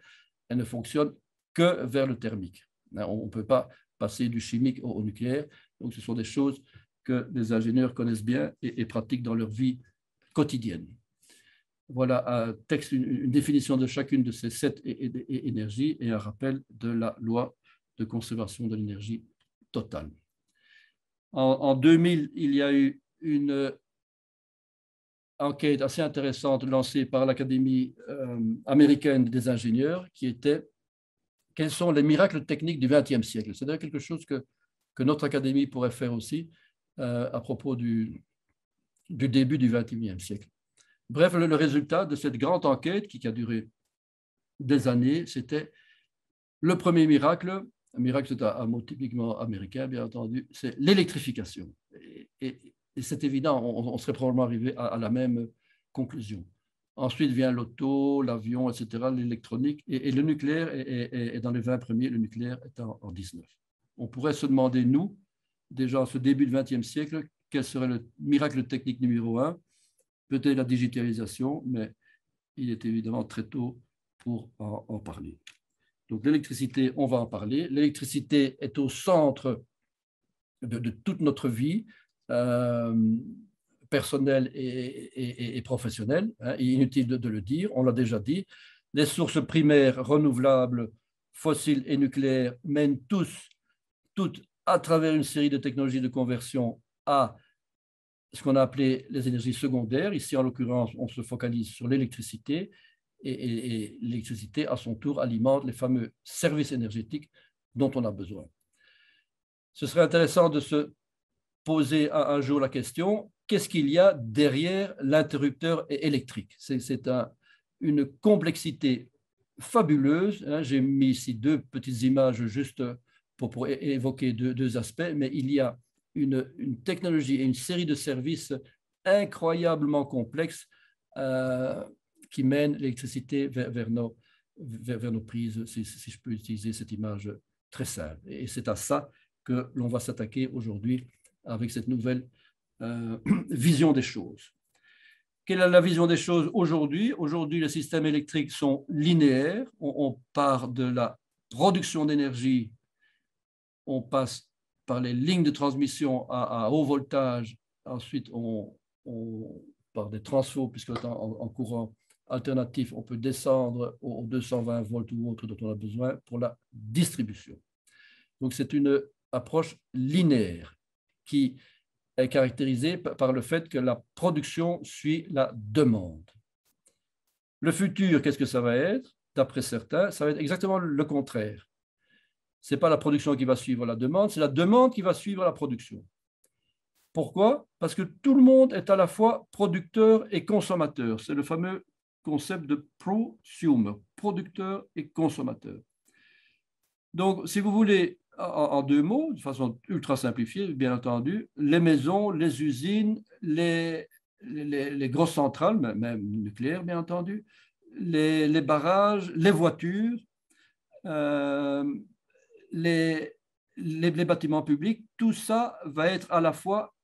elle ne fonctionne que vers le thermique. On ne peut pas passer du chimique au nucléaire. Donc, ce sont des choses que les ingénieurs connaissent bien et pratiquent dans leur vie quotidienne. Voilà un texte, une définition de chacune de ces 7 énergies et un rappel de la loi de conservation de l'énergie totale. En 2000, il y a eu une enquête assez intéressante lancée par l'Académie américaine des ingénieurs qui était « Quels sont les miracles techniques du XXe siècle ?» C'est d'ailleurs quelque chose que notre Académie pourrait faire aussi à propos du début du XXIe siècle. Bref, le résultat de cette grande enquête qui a duré des années, c'était le premier miracle. Un miracle, c'est un mot typiquement américain, bien entendu, c'est l'électrification. Et c'est évident, on serait probablement arrivé à la même conclusion. Ensuite vient l'auto, l'avion, etc., l'électronique, et le nucléaire est dans les 20 premiers, le nucléaire est en 19. On pourrait se demander, nous, déjà en ce début du XXe siècle, quel serait le miracle technique numéro 1? Peut-être la digitalisation, mais il est évidemment très tôt pour en parler. Donc l'électricité, on va en parler. L'électricité est au centre de toute notre vie, personnelle et professionnelle. Inutile de le dire, on l'a déjà dit. Les sources primaires renouvelables, fossiles et nucléaires mènent toutes à travers une série de technologies de conversion à ce qu'on a appelé les énergies secondaires. Ici, en l'occurrence, on se focalise sur l'électricité et l'électricité, à son tour, alimente les fameux services énergétiques dont on a besoin. Ce serait intéressant de se poser un jour la question, qu'est-ce qu'il y a derrière l'interrupteur électrique? C'est une complexité fabuleuse. J'ai mis ici 2 petites images juste pour évoquer deux aspects, mais il y a une technologie et une série de services incroyablement complexes qui mènent l'électricité vers nos prises, si je peux utiliser cette image très simple. Et c'est à ça que l'on va s'attaquer aujourd'hui avec cette nouvelle vision des choses. Quelle est la vision des choses aujourd'hui? Aujourd'hui, les systèmes électriques sont linéaires. On part de la production d'énergie, on passe par les lignes de transmission à haut voltage. Ensuite, par des transfos, puisque en courant alternatif, on peut descendre aux 220 volts ou autres dont on a besoin pour la distribution. Donc, c'est une approche linéaire qui est caractérisée par le fait que la production suit la demande. Le futur, qu'est-ce que ça va être? D'après certains, ça va être exactement le contraire. Ce n'est pas la production qui va suivre la demande, c'est la demande qui va suivre la production. Pourquoi? Parce que tout le monde est à la fois producteur et consommateur. C'est le fameux concept de prosumer, producteur et consommateur. Donc, si vous voulez, en 2 mots, de façon ultra simplifiée, bien entendu, les maisons, les usines, les grosses centrales, même nucléaires, bien entendu, les barrages, les voitures, euh, les bâtiments publics, tout ça va être à la fois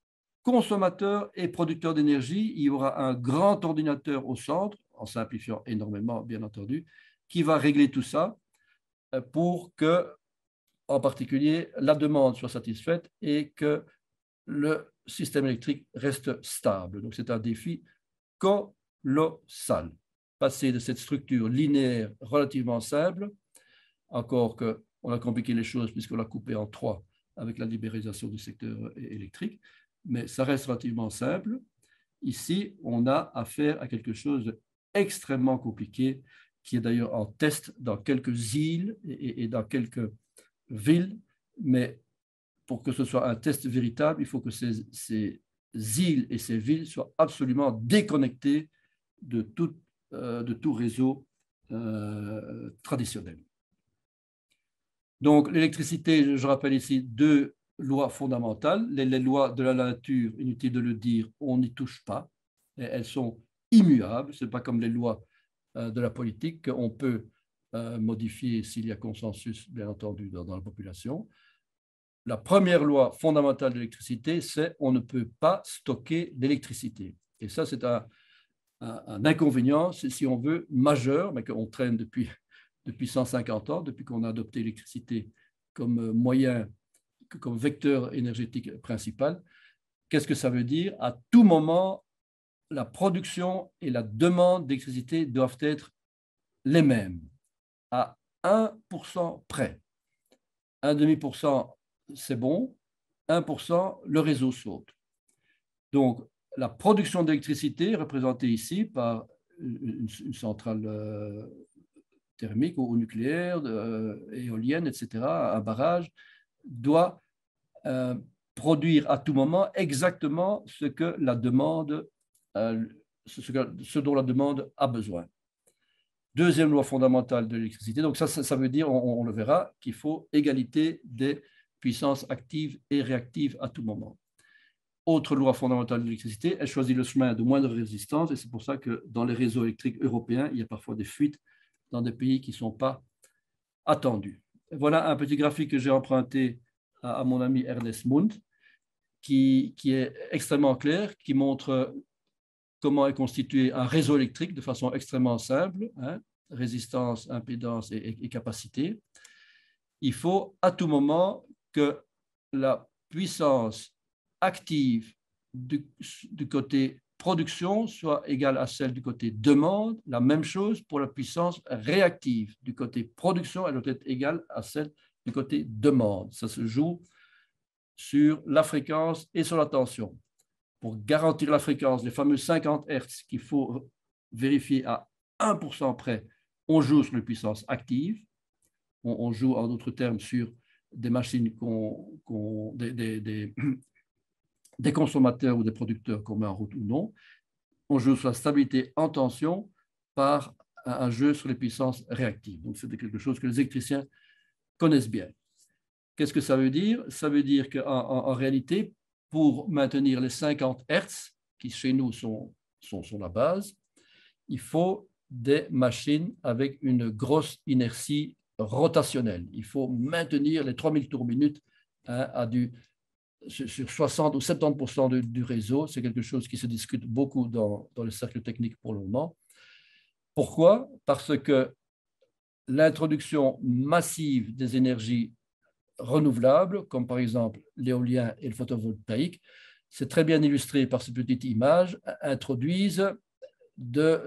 consommateur et producteur d'énergie. Il y aura un grand ordinateur au centre, en simplifiant énormément, bien entendu, qui va régler tout ça pour que, en particulier, la demande soit satisfaite et que le système électrique reste stable. Donc, c'est un défi colossal. Passer de cette structure linéaire relativement simple, encore qu'on a compliqué les choses puisqu'on l'a coupé en trois avec la libéralisation du secteur électrique, mais ça reste relativement simple. Ici, on a affaire à quelque chose d'extrêmement compliqué qui est d'ailleurs en test dans quelques îles et dans quelques villes, mais pour que ce soit un test véritable, il faut que ces îles et ces villes soient absolument déconnectées de tout réseau traditionnel. Donc, l'électricité, je rappelle ici deux lois fondamentales. Les lois de la nature, inutile de le dire, on n'y touche pas. Elles sont immuables. Ce n'est pas comme les lois de la politique qu'on peut modifier s'il y a consensus, bien entendu, dans la population. La première loi fondamentale de l'électricité, c'est on ne peut pas stocker l'électricité. Et ça, c'est un inconvénient, si on veut, majeur, mais qu'on traîne depuis 150 ans, depuis qu'on a adopté l'électricité comme moyen, comme vecteur énergétique principal. Qu'est-ce que ça veut dire? À tout moment, la production et la demande d'électricité doivent être les mêmes, à 1% près. 1,5%, c'est bon. 1%, le réseau saute. Donc, la production d'électricité, représentée ici par une centrale thermique ou nucléaire, éolienne, etc., un barrage, doit produire à tout moment exactement ce que la demande, ce dont la demande a besoin. Deuxième loi fondamentale de l'électricité, donc ça veut dire, on le verra, qu'il faut égalité des puissances actives et réactives à tout moment. Autre loi fondamentale de l'électricité, elle choisit le chemin de moindre résistance et c'est pour ça que dans les réseaux électriques européens, il y a parfois des fuites dans des pays qui ne sont pas attendus. Voilà un petit graphique que j'ai emprunté à mon ami Ernest Mund, qui est extrêmement clair, qui montre comment est constitué un réseau électrique de façon extrêmement simple, hein, résistance, impédance et capacité. Il faut à tout moment que la puissance active du côté production soit égale à celle du côté demande. La même chose pour la puissance réactive du côté production, elle doit être égale à celle du côté demande. Ça se joue sur la fréquence et sur la tension. Pour garantir la fréquence, les fameux 50 Hz qu'il faut vérifier à 1% près, on joue sur les puissances actives. On joue en d'autres termes sur des machines, des consommateurs ou des producteurs qu'on met en route ou non. On joue sur la stabilité en tension par un jeu sur les puissances réactives. Donc, c'est quelque chose que les électriciens connaissent bien. Qu'est-ce que ça veut dire? Ça veut dire qu'en réalité, pour maintenir les 50 Hz, qui chez nous sont la base, il faut des machines avec une grosse inertie rotationnelle. Il faut maintenir les 3000 tours minute sur 60 ou 70% du réseau. C'est quelque chose qui se discute beaucoup dans les cercles techniques pour le moment. Pourquoi? Parce que l'introduction massive des énergies renouvelables, comme par exemple l'éolien et le photovoltaïque, c'est très bien illustré par cette petite image, introduisent de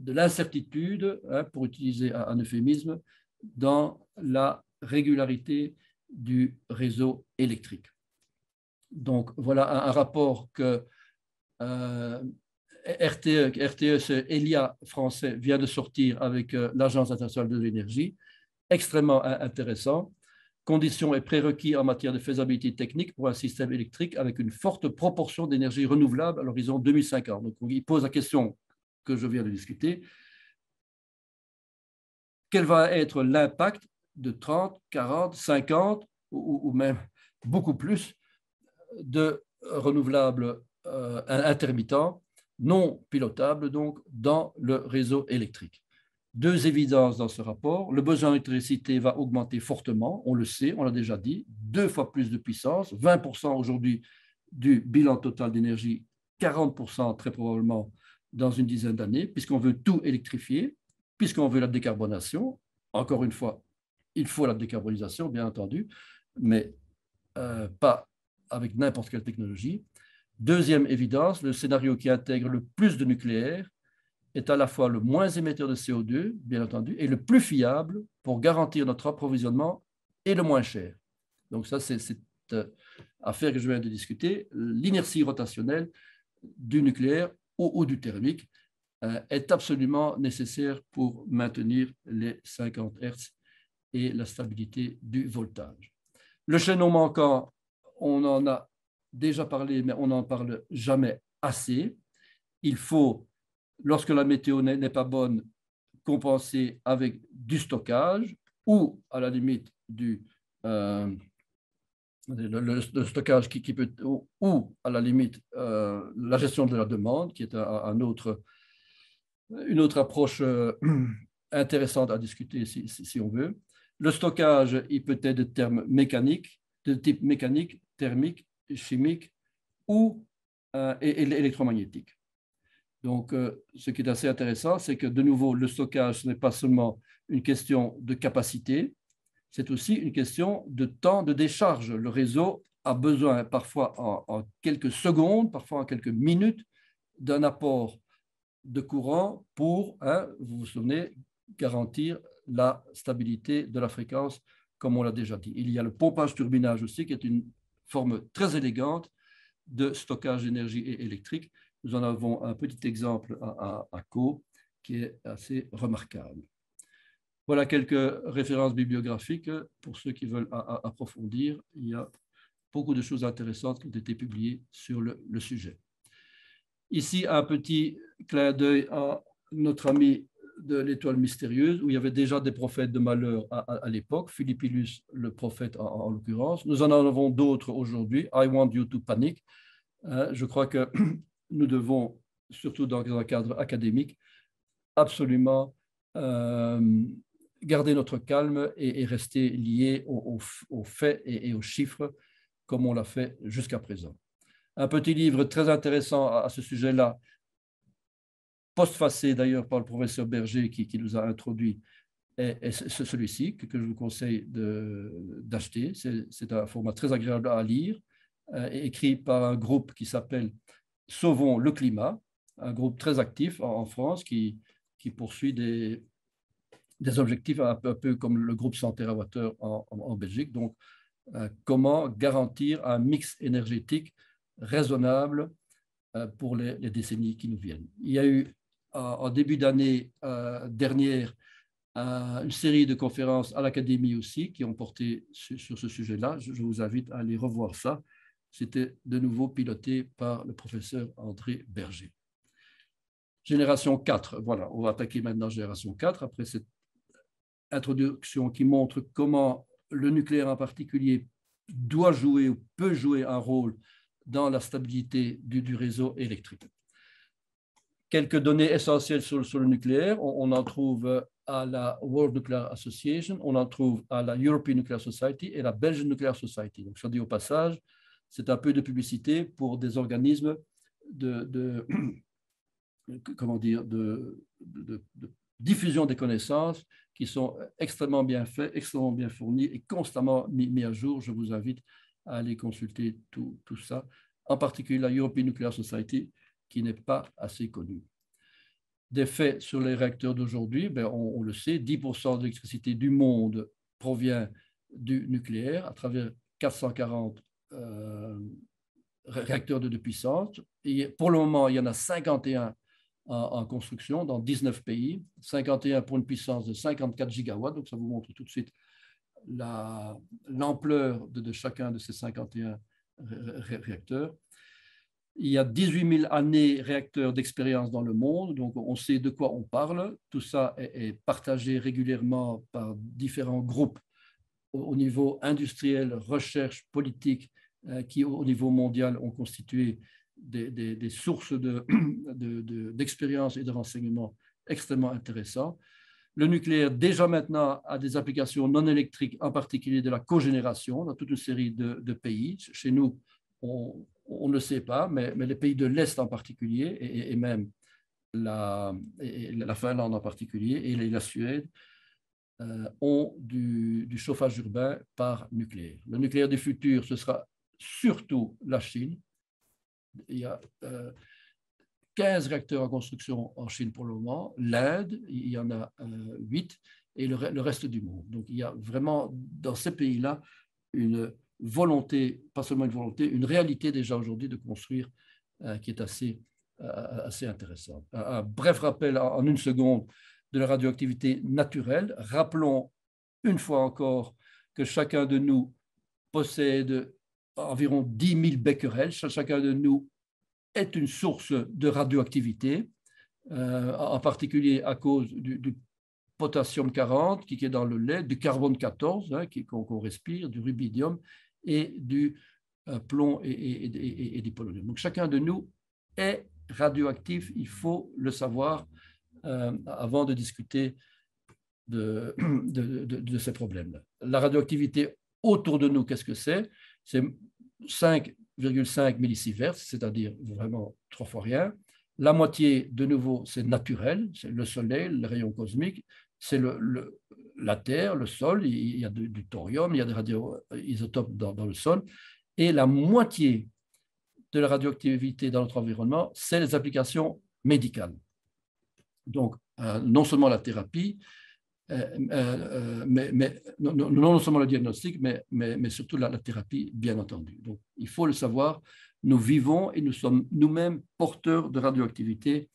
l'incertitude, hein, pour utiliser un euphémisme, dans la régularité du réseau électrique. Donc, voilà un rapport que RTE, ELIA français, vient de sortir avec l'Agence internationale de l'énergie, extrêmement intéressant. Conditions et prérequis en matière de faisabilité technique pour un système électrique avec une forte proportion d'énergie renouvelable à l'horizon 2050. Donc, il pose la question que je viens de discuter. Quel va être l'impact de 30, 40, 50 ou même beaucoup plus de renouvelables intermittents non pilotables donc dans le réseau électrique. Deux évidences dans ce rapport. Le besoin d'électricité va augmenter fortement, on le sait, on l'a déjà dit, 2 fois plus de puissance, 20% aujourd'hui du bilan total d'énergie, 40% très probablement dans une dizaine d'années, puisqu'on veut tout électrifier, puisqu'on veut la décarbonation. Encore une fois, il faut la décarbonisation, bien entendu, mais pas avec n'importe quelle technologie. Deuxième évidence, le scénario qui intègre le plus de nucléaire est à la fois le moins émetteur de CO2, bien entendu, et le plus fiable pour garantir notre approvisionnement et le moins cher. Donc ça, c'est cette affaire que je viens de discuter. L'inertie rotationnelle du nucléaire ou du thermique est absolument nécessaire pour maintenir les 50 Hz et la stabilité du voltage. Le chaînon manquant, on en a déjà parlé, mais on n'en parle jamais assez. Il faut, lorsque la météo n'est pas bonne, compenser avec du stockage ou à la limite le stockage qui peut, ou à la limite la gestion de la demande, qui est une autre approche intéressante à discuter si on veut. Le stockage, il peut être de type mécanique, thermique, chimique ou électromagnétique. Donc, ce qui est assez intéressant, c'est que de nouveau, le stockage, ce n'est pas seulement une question de capacité, c'est aussi une question de temps de décharge. Le réseau a besoin parfois en quelques secondes, parfois en quelques minutes, d'un apport de courant pour, vous vous souvenez, garantir la stabilité de la fréquence, comme on l'a déjà dit. Il y a le pompage-turbinage aussi, qui est une forme très élégante de stockage d'énergie électrique. Nous en avons un petit exemple à Caux qui est assez remarquable. Voilà quelques références bibliographiques pour ceux qui veulent approfondir. Il y a beaucoup de choses intéressantes qui ont été publiées sur le sujet. Ici, un petit clin d'œil à notre ami de l'étoile mystérieuse, où il y avait déjà des prophètes de malheur à l'époque, Philippilus, le prophète en l'occurrence. Nous en avons d'autres aujourd'hui, I Want You to Panic. Je crois que nous devons, surtout dans un cadre académique, absolument garder notre calme et rester liés aux faits et aux chiffres, comme on l'a fait jusqu'à présent. Un petit livre très intéressant à ce sujet-là, postfacé d'ailleurs par le professeur Berger qui nous a introduit, est celui-ci que je vous conseille d'acheter. C'est un format très agréable à lire, écrit par un groupe qui s'appelle Sauvons le climat, un groupe très actif en France qui poursuit des objectifs un peu comme le groupe 100 TWh en Belgique. Donc, comment garantir un mix énergétique raisonnable pour les décennies qui nous viennent. Il y a eu en début d'année dernière une série de conférences à l'Académie aussi qui ont porté sur ce sujet-là. Je vous invite à aller revoir ça. C'était de nouveau piloté par le professeur André Berger. Génération 4, voilà, on va attaquer maintenant génération 4, après cette introduction qui montre comment le nucléaire en particulier doit jouer ou peut jouer un rôle dans la stabilité du réseau électrique. Quelques données essentielles sur le nucléaire, on en trouve à la World Nuclear Association, on en trouve à la European Nuclear Society et la Belgian Nuclear Society. Donc, je dis au passage, c'est un peu de publicité pour des organismes de diffusion des connaissances qui sont extrêmement bien faits, extrêmement bien fournis et constamment mis à jour. Je vous invite à aller consulter tout ça, en particulier la European Nuclear Society, qui n'est pas assez connue. Des faits sur les réacteurs d'aujourd'hui, on le sait, 10% de l'électricité du monde provient du nucléaire à travers 440 réacteurs de puissance. Et pour le moment, il y en a 51 en construction dans 19 pays, 51 pour une puissance de 54 gigawatts, donc ça vous montre tout de suite l'ampleur de chacun de ces 51 réacteurs. Il y a 18 000 années réacteurs d'expérience dans le monde, donc on sait de quoi on parle. Tout ça est partagé régulièrement par différents groupes au niveau industriel, recherche, politique, qui au niveau mondial ont constitué des sources d'expérience et de renseignements extrêmement intéressants. Le nucléaire, déjà maintenant, a des applications non électriques, en particulier de la cogénération, dans toute une série de pays. Chez nous, on ne sait pas, mais les pays de l'Est en particulier, et même la Finlande en particulier, et la Suède, ont du chauffage urbain par nucléaire. Le nucléaire du futur, ce sera surtout la Chine. Il y a 15 réacteurs en construction en Chine pour le moment. L'Inde, il y en a 8, et le reste du monde. Donc, il y a vraiment, dans ces pays-là, une volonté, pas seulement une volonté, une réalité déjà aujourd'hui de construire qui est assez intéressante. Un bref rappel en une seconde de la radioactivité naturelle. Rappelons une fois encore que chacun de nous possède environ 10 000 becquerels. Chacun de nous est une source de radioactivité, en particulier à cause du potassium 40 qui est dans le lait, du carbone 14 qu'on respire, du rubidium et du plomb et du polonium. Donc chacun de nous est radioactif, il faut le savoir avant de discuter de ces problèmes-là. La radioactivité autour de nous, qu'est-ce que c'est? C'est 5,5 millisieverts, c'est-à-dire vraiment 3 fois rien. La moitié, de nouveau, c'est naturel, c'est le soleil, le rayon cosmique, c'est la Terre, le sol, il y a du thorium, il y a des radioisotopes dans le sol, et la moitié de la radioactivité dans notre environnement, c'est les applications médicales. Donc, non seulement la thérapie, non seulement le diagnostic, mais surtout la thérapie, bien entendu. Donc, il faut le savoir, nous vivons et nous sommes nous-mêmes porteurs de radioactivité,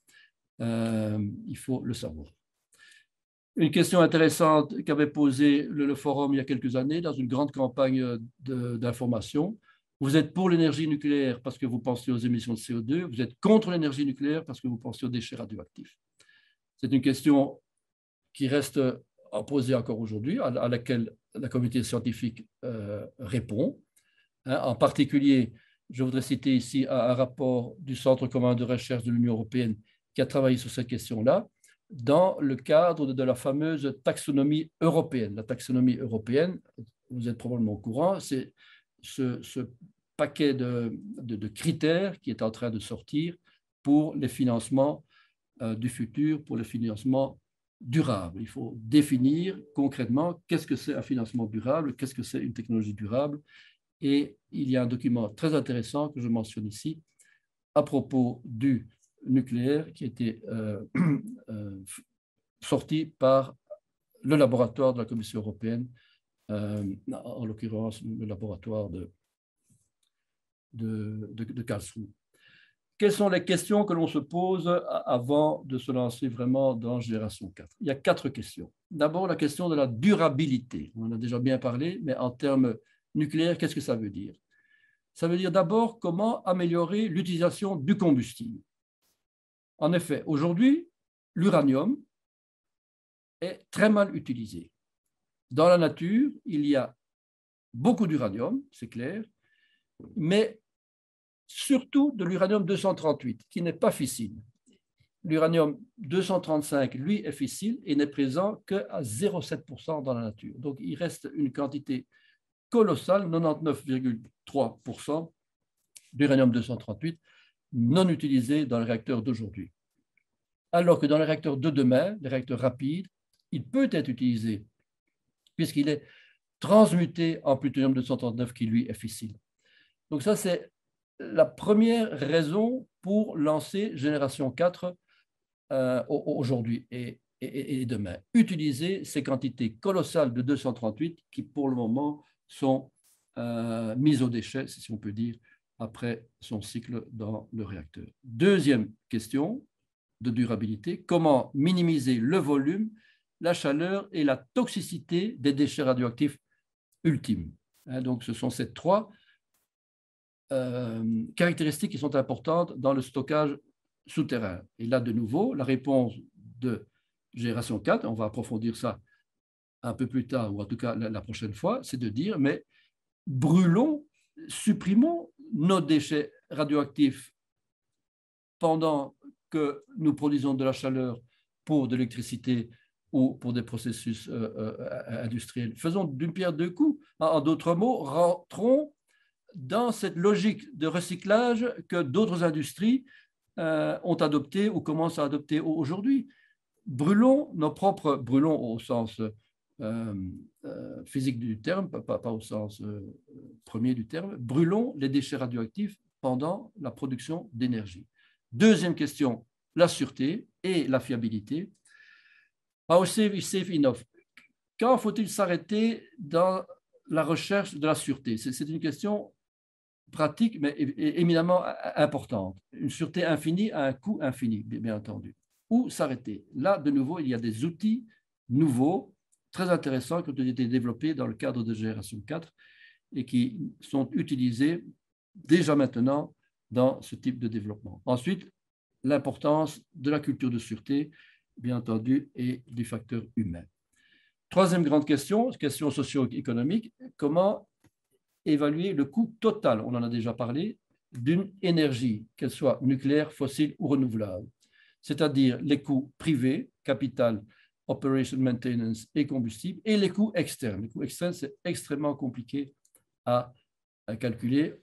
il faut le savoir. Une question intéressante qu'avait posée le forum il y a quelques années dans une grande campagne d'information. Vous êtes pour l'énergie nucléaire parce que vous pensez aux émissions de CO2, vous êtes contre l'énergie nucléaire parce que vous pensez aux déchets radioactifs. C'est une question qui reste posée encore aujourd'hui, à laquelle la communauté scientifique répond. En particulier, je voudrais citer ici un rapport du Centre commun de recherche de l'Union européenne qui a travaillé sur cette question-là dans le cadre de la fameuse taxonomie européenne. La taxonomie européenne, vous êtes probablement au courant, c'est ce paquet de critères qui est en train de sortir pour les financements du futur, pour le financement durable. Il faut définir concrètement qu'est-ce que c'est un financement durable, qu'est-ce que c'est une technologie durable. Et il y a un document très intéressant que je mentionne ici à propos du nucléaire qui a été sorti par le laboratoire de la Commission européenne, en l'occurrence le laboratoire de Karlsruhe. Quelles sont les questions que l'on se pose avant de se lancer vraiment dans Génération 4? Il y a 4 questions. D'abord, la question de la durabilité. On en a déjà bien parlé, mais en termes nucléaires, qu'est-ce que ça veut dire? Ça veut dire d'abord comment améliorer l'utilisation du combustible. En effet, aujourd'hui, l'uranium est très mal utilisé. Dans la nature, il y a beaucoup d'uranium, c'est clair, mais surtout de l'uranium 238, qui n'est pas fissile. L'uranium 235, lui, est fissile et n'est présent qu'à 0,7% dans la nature. Donc, il reste une quantité colossale, 99,3% d'uranium 238 non utilisé dans les réacteurs d'aujourd'hui. Alors que dans les réacteurs de demain, les réacteurs rapides, il peut être utilisé puisqu'il est transmuté en plutonium 239 qui, lui, est fissile. Donc ça, c'est la première raison pour lancer Génération 4 aujourd'hui et demain. Utiliser ces quantités colossales de 238 qui, pour le moment, sont mises au déchet, si on peut dire, après son cycle dans le réacteur. Deuxième question de durabilité, comment minimiser le volume, la chaleur et la toxicité des déchets radioactifs ultimes. Donc, ce sont ces 3 caractéristiques qui sont importantes dans le stockage souterrain. Et là, de nouveau, la réponse de Génération 4, on va approfondir ça un peu plus tard, ou en tout cas la prochaine fois, c'est de dire, mais brûlons, supprimons nos déchets radioactifs pendant que nous produisons de la chaleur pour de l'électricité ou pour des processus industriels. Faisons d'une pierre deux coups. En d'autres mots, rentrons dans cette logique de recyclage que d'autres industries ont adopté ou commencent à adopter aujourd'hui. Brûlons nos propres, brûlons au sens physique du terme, pas au sens premier du terme, brûlons les déchets radioactifs pendant la production d'énergie. Deuxième question, la sûreté et la fiabilité. How safe is safe enough? Quand faut-il s'arrêter dans la recherche de la sûreté? C'est une question pratique, mais éminemment importante. Une sûreté infinie a un coût infini, bien entendu. Où s'arrêter? Là, de nouveau, il y a des outils nouveaux, très intéressants, qui ont été développés dans le cadre de Génération 4 et qui sont utilisés déjà maintenant dans ce type de développement. Ensuite, l'importance de la culture de sûreté, bien entendu, et des facteurs humains. Troisième grande question socio-économique, comment évaluer le coût total, on en a déjà parlé, d'une énergie, qu'elle soit nucléaire, fossile ou renouvelable, c'est-à-dire les coûts privés, capital, operation, maintenance et combustible, et les coûts externes. Les coûts externes, c'est extrêmement compliqué à calculer.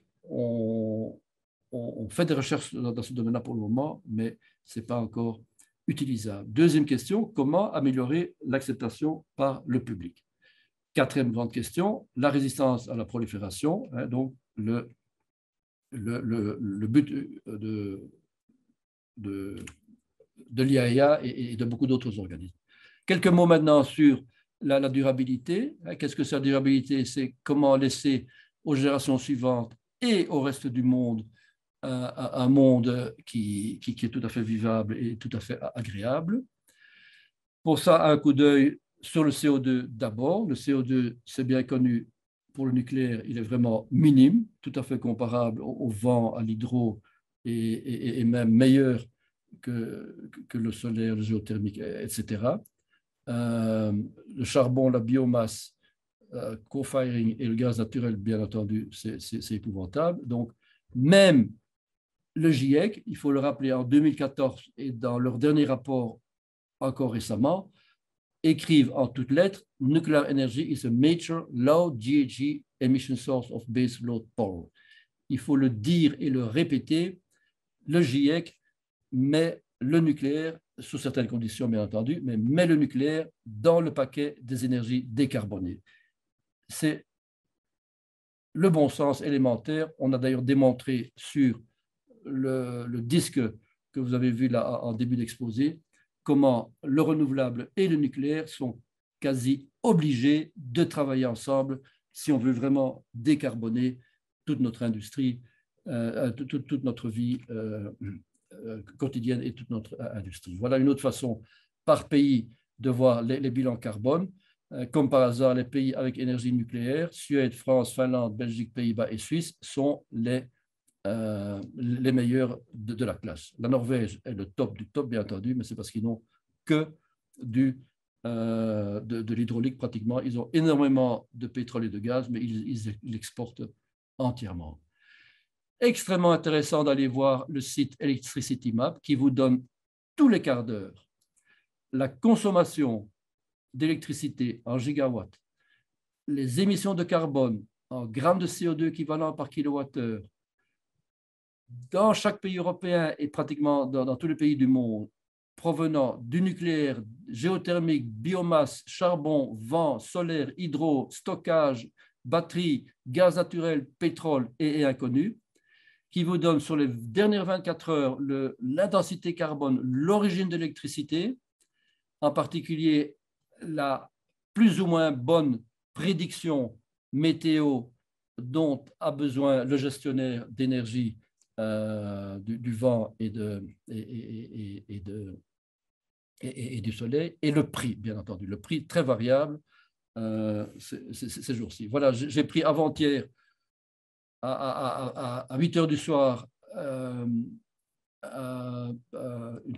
On fait des recherches dans ce domaine-là pour le moment, mais ce n'est pas encore utilisable. Deuxième question, comment améliorer l'acceptation par le public? Quatrième grande question, la résistance à la prolifération, hein, donc le but de l'IAEA et de beaucoup d'autres organismes. Quelques mots maintenant sur la durabilité. Qu'est-ce que c'est la durabilité? C'est comment laisser aux générations suivantes et au reste du monde un monde qui est tout à fait vivable et tout à fait agréable. Pour ça, un coup d'œil sur le CO2 d'abord. Le CO2, c'est bien connu pour le nucléaire, il est vraiment minime, tout à fait comparable au vent, à l'hydro et même meilleur que le solaire, le géothermique, etc. Le charbon, la biomasse, co-firing et le gaz naturel, bien entendu, c'est épouvantable. Donc, même le GIEC, il faut le rappeler, en 2014 et dans leur dernier rapport encore récemment, écrivent en toutes lettres « Nuclear energy is a major low GHG emission source of base load power ». Il faut le dire et le répéter, le GIEC met le nucléaire, sous certaines conditions bien entendu, mais met le nucléaire dans le paquet des énergies décarbonées. C'est le bon sens élémentaire. On a d'ailleurs démontré sur le disque que vous avez vu là en début d'exposé, comment le renouvelable et le nucléaire sont quasi obligés de travailler ensemble si on veut vraiment décarboner toute notre industrie, toute notre vie quotidienne et toute notre industrie. Voilà une autre façon par pays de voir les bilans carbone. Comme par hasard, les pays avec énergie nucléaire, Suède, France, Finlande, Belgique, Pays-Bas et Suisse, sont les meilleurs de la classe. La Norvège est le top du top, bien entendu, mais c'est parce qu'ils n'ont que de l'hydraulique pratiquement. Ils ont énormément de pétrole et de gaz, mais ils l'exportent entièrement. Extrêmement intéressant d'aller voir le site Electricity Map qui vous donne tous les quarts d'heure la consommation d'électricité en gigawatts, les émissions de carbone en grammes de CO2 équivalent par kilowattheure, dans chaque pays européen et pratiquement dans tous les pays du monde, provenant du nucléaire, géothermique, biomasse, charbon, vent, solaire, hydro, stockage, batterie, gaz naturel, pétrole et inconnu, qui vous donne sur les dernières 24 heures l'intensité carbone, l'origine de l'électricité, en particulier la plus ou moins bonne prédiction météo dont a besoin le gestionnaire d'énergie du vent et du soleil, et le prix, bien entendu, le prix très variable ces jours-ci. Voilà, j'ai pris avant-hier à 8 heures du soir une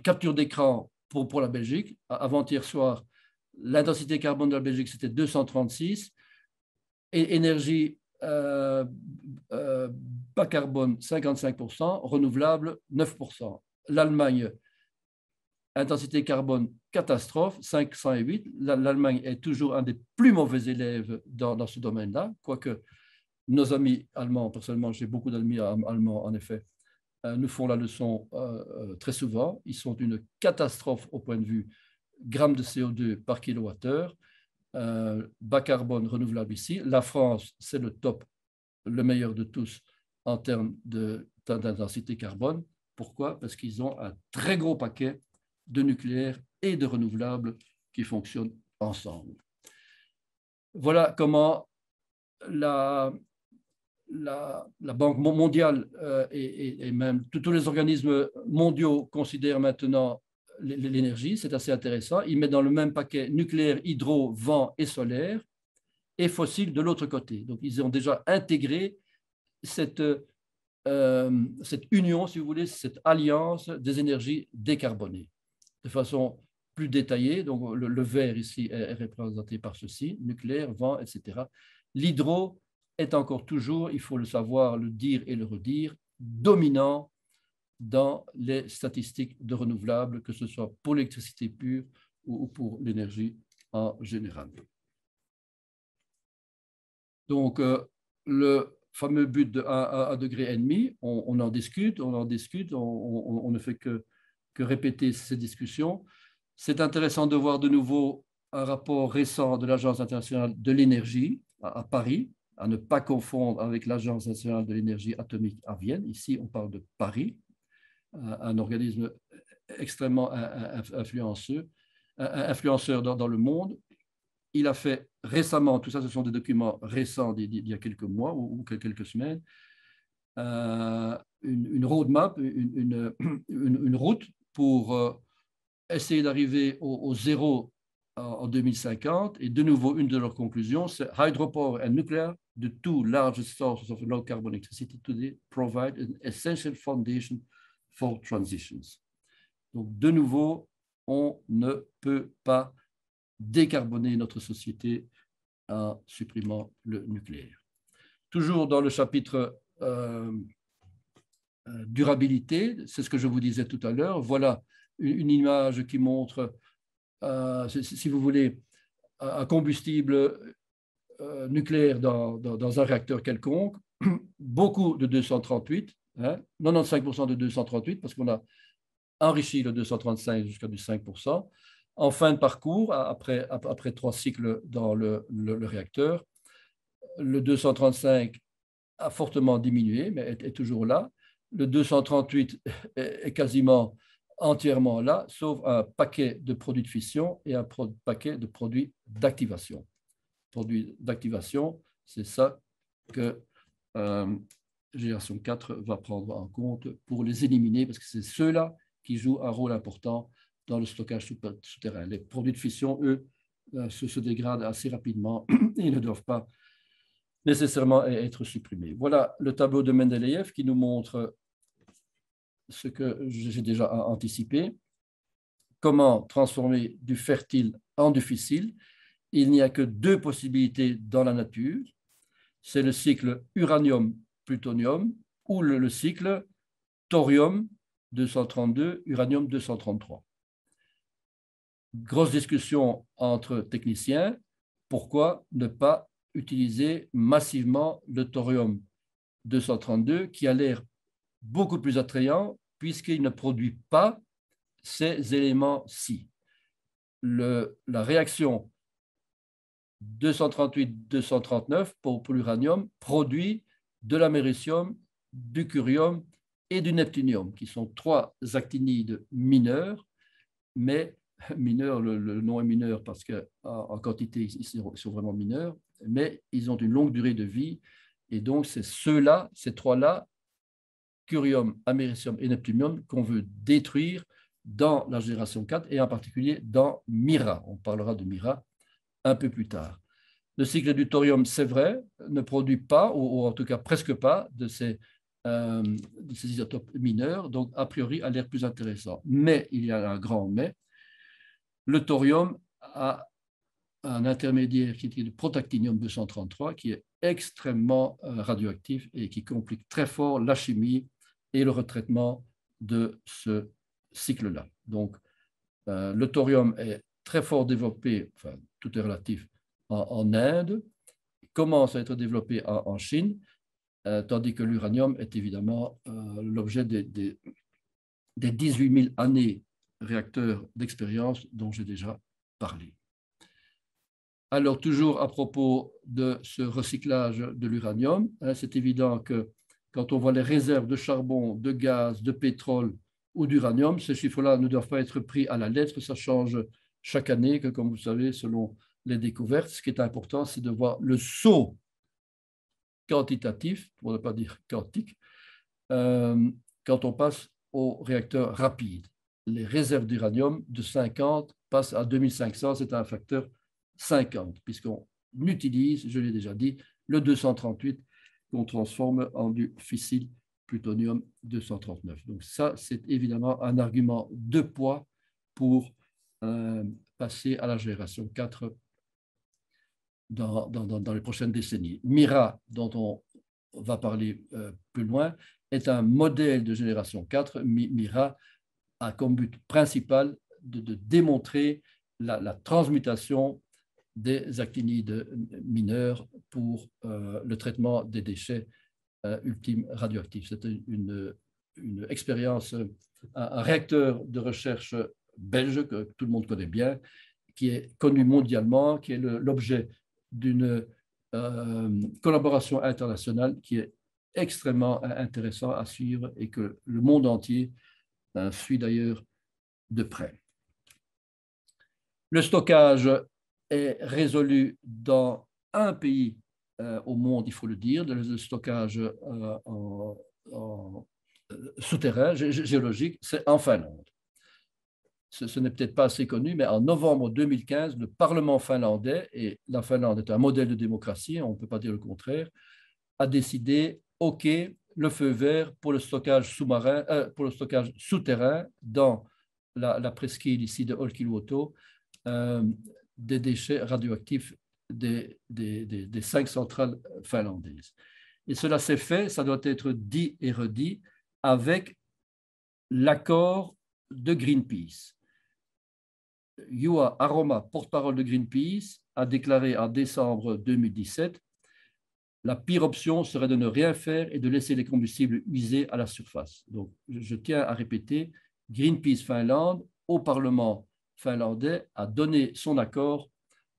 capture d'écran pour la Belgique. Avant-hier soir, l'intensité carbone de la Belgique, c'était 236. Et énergie bas carbone, 55%, renouvelable, 9%. L'Allemagne, intensité carbone, catastrophe, 508. L'Allemagne est toujours un des plus mauvais élèves dans ce domaine-là, quoique nos amis allemands, personnellement, j'ai beaucoup d'amis allemands, en effet, nous font la leçon très souvent. Ils sont une catastrophe au point de vue grammes de CO2 par kilowattheure, bas carbone renouvelable ici. La France, c'est le top, le meilleur de tous en termes d'intensité carbone. Pourquoi? Parce qu'ils ont un très gros paquet de nucléaire et de renouvelables qui fonctionnent ensemble. Voilà comment la Banque mondiale et même tous les organismes mondiaux considèrent maintenant l'énergie. C'est assez intéressant. Ils mettent dans le même paquet nucléaire, hydro, vent et solaire et fossile de l'autre côté. Donc, ils ont déjà intégré cette union, si vous voulez, cette alliance des énergies décarbonées de façon plus détaillée. Donc, le vert ici est représenté par ceci, nucléaire, vent, etc. L'hydro est encore toujours, il faut le savoir, le dire et le redire, dominant dans les statistiques de renouvelables, que ce soit pour l'électricité pure ou pour l'énergie en général. Donc, le fameux but de 1,5 degré, on en discute, on ne fait que répéter ces discussions. C'est intéressant de voir de nouveau un rapport récent de l'Agence internationale de l'énergie à Paris, à ne pas confondre avec l'Agence nationale de l'énergie atomique à Vienne. Ici, on parle de Paris, un organisme extrêmement influenceur dans le monde. Il a fait récemment, tout ça, ce sont des documents récents d'il y a quelques mois ou quelques semaines, une roadmap, une route pour essayer d'arriver au zéro en 2050. Et de nouveau, une de leurs conclusions, c'est hydropower and nuclear, the two largest sources of low carbon electricity today, provide an essential foundation for transitions. Donc, de nouveau, on ne peut pas décarboner notre société en supprimant le nucléaire. Toujours dans le chapitre durabilité, c'est ce que je vous disais tout à l'heure. Voilà une image qui montre, si vous voulez, un combustible nucléaire dans un réacteur quelconque, beaucoup de 238, 95% de 238, parce qu'on a enrichi le 235 jusqu'à du 5%. En fin de parcours, après 3 cycles dans le réacteur, le 235 a fortement diminué, mais est toujours là. Le 238 est quasiment entièrement là, sauf un paquet de produits de fission et un paquet de produits d'activation. Produits d'activation, c'est ça que Génération 4 va prendre en compte pour les éliminer, parce que c'est ceux-là qui jouent un rôle important dans le stockage souterrain. Les produits de fission, eux, se dégradent assez rapidement et ne doivent pas nécessairement être supprimés. Voilà le tableau de Mendeleïev qui nous montre ce que j'ai déjà anticipé, comment transformer du fertile en du fissile. Il n'y a que 2 possibilités dans la nature, c'est le cycle uranium-plutonium ou le cycle thorium-232, uranium-233. Grosse discussion entre techniciens, pourquoi ne pas utiliser massivement le thorium-232 qui a l'air beaucoup plus attrayant puisqu'il ne produit pas ces éléments-ci. La réaction 238-239 pour l'uranium produit de l'américium, du curium et du neptunium, qui sont 3 actinides mineurs, mais mineurs, le nom est mineur parce qu'en quantité, ils sont vraiment mineurs, mais ils ont une longue durée de vie, et donc c'est ceux-là, ces 3-là, curium, américium et neptunium, qu'on veut détruire dans la génération 4 et en particulier dans Mira. On parlera de Mira un peu plus tard. Le cycle du thorium, c'est vrai, ne produit pas, ou en tout cas presque pas, de ces isotopes mineurs, donc a priori a l'air plus intéressant. Mais, il y a un grand mais, le thorium a un intermédiaire qui est le protactinium-233, qui est extrêmement radioactif et qui complique très fort la chimie et le retraitement de ce cycle-là. Donc, le thorium est très fort développé, enfin, tout est relatif, en Inde, commence à être développé en Chine, tandis que l'uranium est évidemment l'objet des 18 000 années réacteurs d'expérience dont j'ai déjà parlé. Alors, toujours à propos de ce recyclage de l'uranium, c'est évident que quand on voit les réserves de charbon, de gaz, de pétrole ou d'uranium, ces chiffres-là ne doivent pas être pris à la lettre, ça change chaque année, que comme vous savez, selon les découvertes, ce qui est important, c'est de voir le saut quantitatif, pour ne pas dire quantique, quand on passe au réacteur rapide. Les réserves d'uranium de 50 passent à 2500, c'est un facteur 50, puisqu'on utilise, je l'ai déjà dit, le 238 qu'on transforme en du fissile plutonium 239. Donc ça, c'est évidemment un argument de poids pour passer à la génération 4 dans les prochaines décennies. Mira, dont on va parler plus loin, est un modèle de génération 4. Mira a comme but principal de démontrer la transmutation des actinides mineurs pour le traitement des déchets ultimes radioactifs. C'est une expérience, un réacteur de recherche belge que tout le monde connaît bien, qui est connu mondialement, qui est l'objet d'une collaboration internationale qui est extrêmement intéressant à suivre et que le monde entier suit d'ailleurs de près. Le stockage est résolu dans un pays au monde, il faut le dire, le stockage souterrain, géologique, c'est en Finlande. Ce n'est peut-être pas assez connu, mais en novembre 2015, le Parlement finlandais, et la Finlande est un modèle de démocratie, on ne peut pas dire le contraire, a décidé, OK, le feu vert pour le stockage sous-marin, pour le stockage souterrain dans la presqu'île ici de Olkiluoto, des déchets radioactifs des 5 centrales finlandaises. Et cela s'est fait, ça doit être dit et redit, avec l'accord de Greenpeace. Juha Aroma, porte-parole de Greenpeace, a déclaré en décembre 2017 la pire option serait de ne rien faire et de laisser les combustibles usés à la surface. Donc, je tiens à répéter, Greenpeace Finlande, au Parlement finlandais, a donné son accord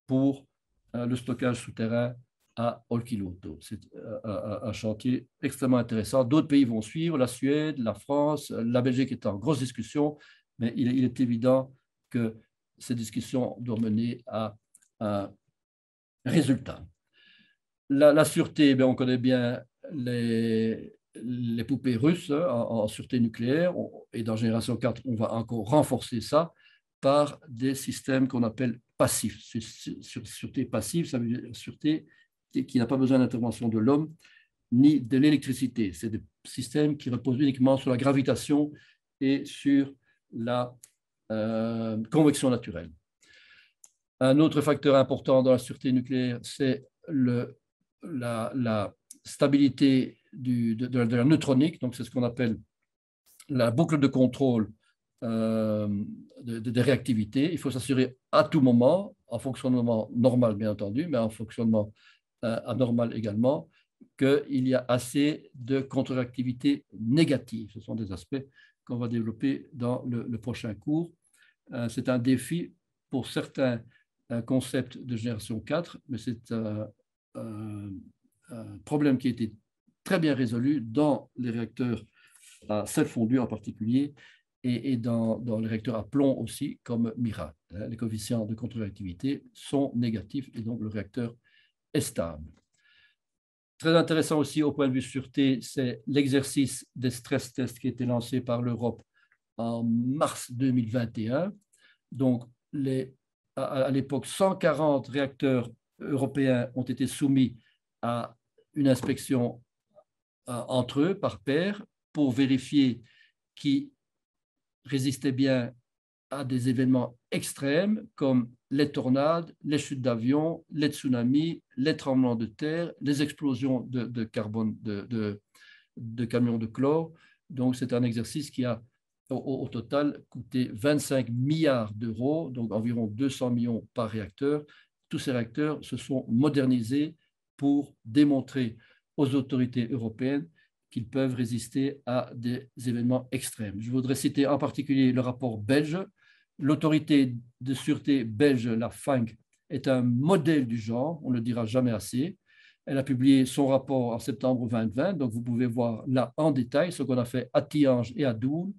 pour le stockage souterrain à Olkiluoto. C'est un chantier extrêmement intéressant. D'autres pays vont suivre, la Suède, la France, la Belgique est en grosse discussion, mais il est évident que ces discussions doivent mener à un résultat. La sûreté, on connaît bien les poupées russes en sûreté nucléaire, et dans Génération 4, on va encore renforcer ça par des systèmes qu'on appelle passifs. Sûreté passive, ça veut dire sûreté qui n'a pas besoin d'intervention de l'homme ni de l'électricité. C'est des systèmes qui reposent uniquement sur la gravitation et sur la convection naturelle. Un autre facteur important dans la sûreté nucléaire, c'est la stabilité de la neutronique, donc c'est ce qu'on appelle la boucle de contrôle des réactivités. Il faut s'assurer à tout moment, en fonctionnement normal bien entendu, mais en fonctionnement anormal également, qu'il y a assez de contre-réactivité négative. Ce sont des aspects qu'on va développer dans le prochain cours. C'est un défi pour certains concepts de génération 4, mais c'est un problème qui a été très bien résolu dans les réacteurs à sel fondu en particulier et dans les réacteurs à plomb aussi, comme Mira. Les coefficients de contre-réactivité sont négatifs et donc le réacteur est stable. Très intéressant aussi au point de vue sûreté, c'est l'exercice des stress tests qui a été lancé par l'Europe en mars 2021. Donc, à l'époque, 140 réacteurs européens ont été soumis à une inspection entre eux, par paire, pour vérifier qu'ils résistaient bien à des événements extrêmes comme les tornades, les chutes d'avions, les tsunamis, les tremblements de terre, les explosions de carbone, de camions de chlore. Donc, c'est un exercice qui a au total coûté 25 milliards d'euros, donc environ 200 millions par réacteur. Tous ces réacteurs se sont modernisés pour démontrer aux autorités européennes qu'ils peuvent résister à des événements extrêmes. Je voudrais citer en particulier le rapport belge. L'autorité de sûreté belge, la FANC, est un modèle du genre, on ne le dira jamais assez. Elle a publié son rapport en septembre 2020, donc vous pouvez voir là en détail ce qu'on a fait à Tihange et à Doel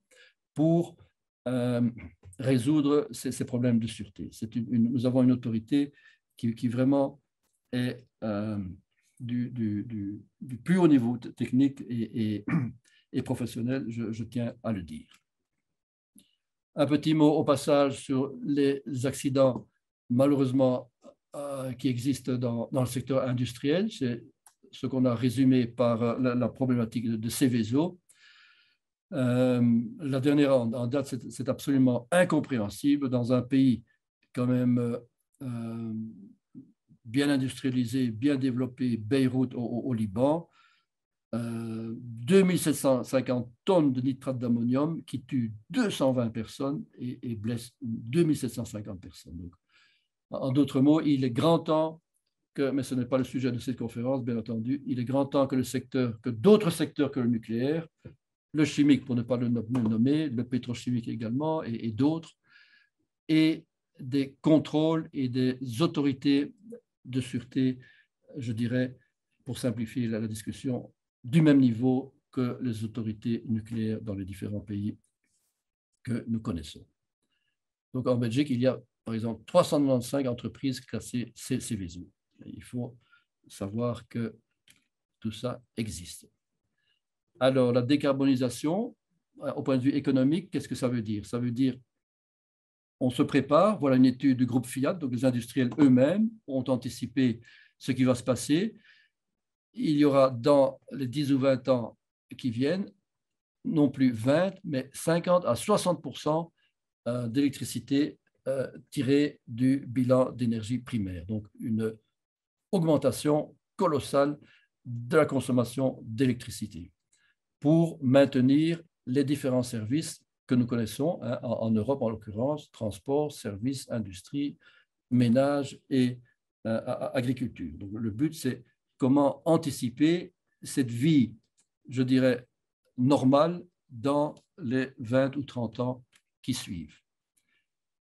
pour résoudre ces problèmes de sûreté. Nous avons une autorité qui vraiment est du plus haut niveau technique et professionnel, je tiens à le dire. Un petit mot au passage sur les accidents, malheureusement, qui existent dans le secteur industriel. C'est ce qu'on a résumé par la problématique de Seveso. La dernière en date, c'est absolument incompréhensible dans un pays quand même bien industrialisé, bien développé, Beyrouth au Liban. 2750 tonnes de nitrate d'ammonium qui tuent 220 personnes et blessent 2750 personnes. Donc, en d'autres mots, il est grand temps que, mais ce n'est pas le sujet de cette conférence, bien entendu, il est grand temps que d'autres secteurs que le nucléaire, le chimique pour ne pas le nommer, le pétrochimique également et d'autres, et des contrôles et des autorités de sûreté, je dirais, pour simplifier la discussion, du même niveau que les autorités nucléaires dans les différents pays que nous connaissons. Donc en Belgique, il y a par exemple 395 entreprises classées Seveso. Il faut savoir que tout ça existe. Alors la décarbonisation, au point de vue économique, qu'est-ce que ça veut dire? Ça veut dire on se prépare, voilà une étude du groupe Fiat, donc les industriels eux-mêmes ont anticipé ce qui va se passer. Il y aura dans les 10 ou 20 ans qui viennent, non plus 20, mais 50 à 60% d'électricité tirée du bilan d'énergie primaire. Donc, une augmentation colossale de la consommation d'électricité pour maintenir les différents services que nous connaissons en Europe, en l'occurrence, transport, services, industrie, ménage et agriculture. Donc, le but, c'est comment anticiper cette vie, je dirais, normale dans les 20 ou 30 ans qui suivent.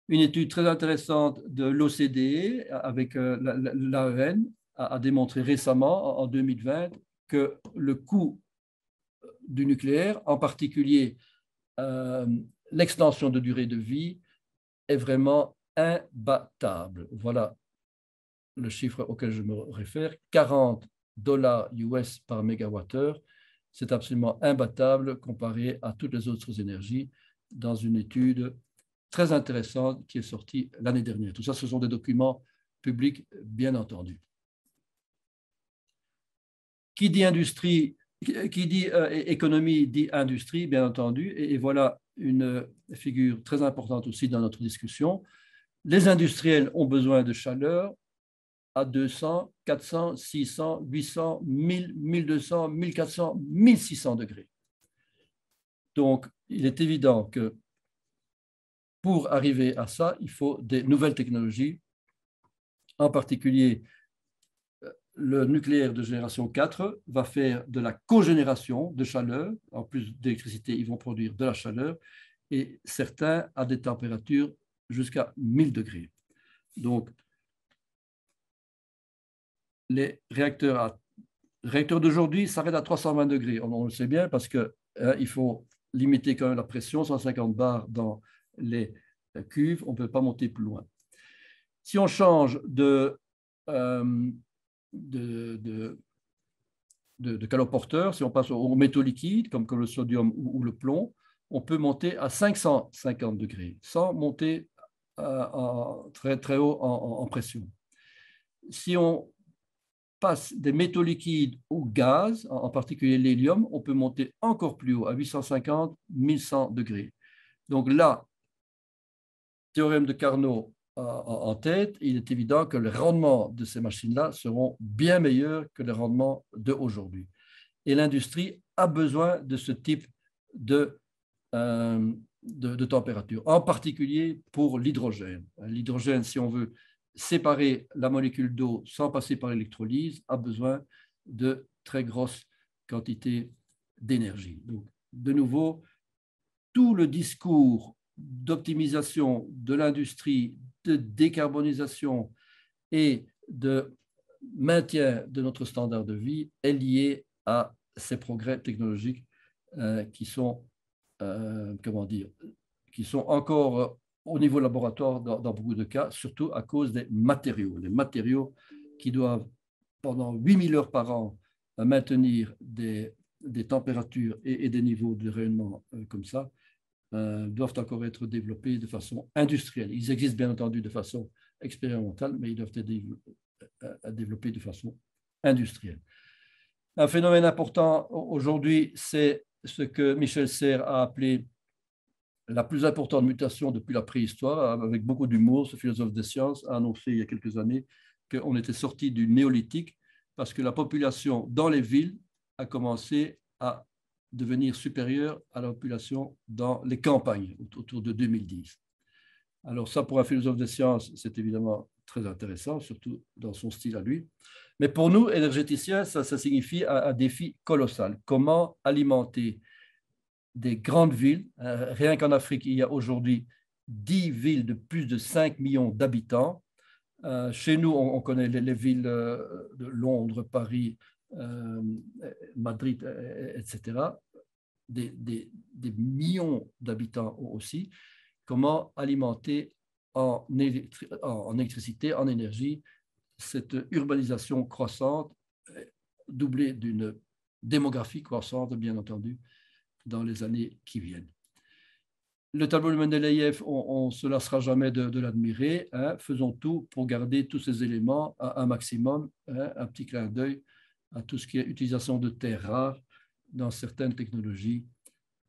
Une étude très intéressante de l'OCDE avec l'AEN a démontré récemment, en 2020, que le coût du nucléaire, en particulier l'extension de durée de vie, est vraiment imbattable. Voilà le chiffre auquel je me réfère, $40 US par mégawattheure. C'est absolument imbattable comparé à toutes les autres énergies dans une étude très intéressante qui est sortie l'année dernière. Tout ça, ce sont des documents publics, bien entendu. Qui dit industrie, qui dit économie, dit industrie, bien entendu. Et voilà une figure très importante aussi dans notre discussion. Les industriels ont besoin de chaleur à 200, 400, 600, 800, 1000, 1200, 1400, 1600 degrés. Donc, il est évident que pour arriver à ça, il faut des nouvelles technologies, en particulier le nucléaire de génération 4 va faire de la cogénération de chaleur. En plus d'électricité, ils vont produire de la chaleur et certains à des températures jusqu'à 1000 degrés. Donc, les réacteurs d'aujourd'hui s'arrêtent à 320 degrés. On le sait bien parce qu'il faut limiter quand même la pression, 150 bars dans les cuves, on ne peut pas monter plus loin. Si on change de caloporteur, si on passe aux métaux liquides comme le sodium ou le plomb, on peut monter à 550 degrés sans monter très, très haut en pression. Si on passe des métaux liquides au gaz, en particulier l'hélium, on peut monter encore plus haut, à 850, 1100 degrés. Donc là, théorème de Carnot en tête, il est évident que les rendements de ces machines-là seront bien meilleurs que les rendements d'aujourd'hui. Et l'industrie a besoin de ce type de de température, en particulier pour l'hydrogène. L'hydrogène, si on veut séparer la molécule d'eau sans passer par l'électrolyse, a besoin de très grosses quantités d'énergie. Donc, de nouveau, tout le discours d'optimisation de l'industrie, de décarbonisation et de maintien de notre standard de vie est lié à ces progrès technologiques qui sont, comment dire, qui sont encore au niveau laboratoire dans beaucoup de cas, surtout à cause des matériaux. Les matériaux qui doivent, pendant 8000 heures par an, maintenir des températures et des niveaux de rayonnement comme ça, doivent encore être développés de façon industrielle. Ils existent bien entendu de façon expérimentale, mais ils doivent être développés de façon industrielle. Un phénomène important aujourd'hui, c'est ce que Michel Serres a appelé la plus importante mutation depuis la préhistoire. Avec beaucoup d'humour, ce philosophe des sciences a annoncé il y a quelques années qu'on était sorti du néolithique parce que la population dans les villes a commencé à devenir supérieure à la population dans les campagnes autour de 2010. Alors ça, pour un philosophe des sciences, c'est évidemment très intéressant, surtout dans son style à lui. Mais pour nous, énergéticiens, ça signifie un défi colossal. Comment alimenter des grandes villes? Rien qu'en Afrique, il y a aujourd'hui 10 villes de plus de 5 millions d'habitants. Chez nous, on connaît les villes de Londres, Paris, Madrid, etc. Des millions d'habitants aussi. Comment alimenter en électricité, en énergie, cette urbanisation croissante, doublée d'une démographie croissante, bien entendu, dans les années qui viennent. Le tableau de Mendeleïev, on ne se lassera jamais de l'admirer. Hein. Faisons tout pour garder tous ces éléments à un maximum. Hein. Un petit clin d'œil à tout ce qui est utilisation de terres rares dans certaines technologies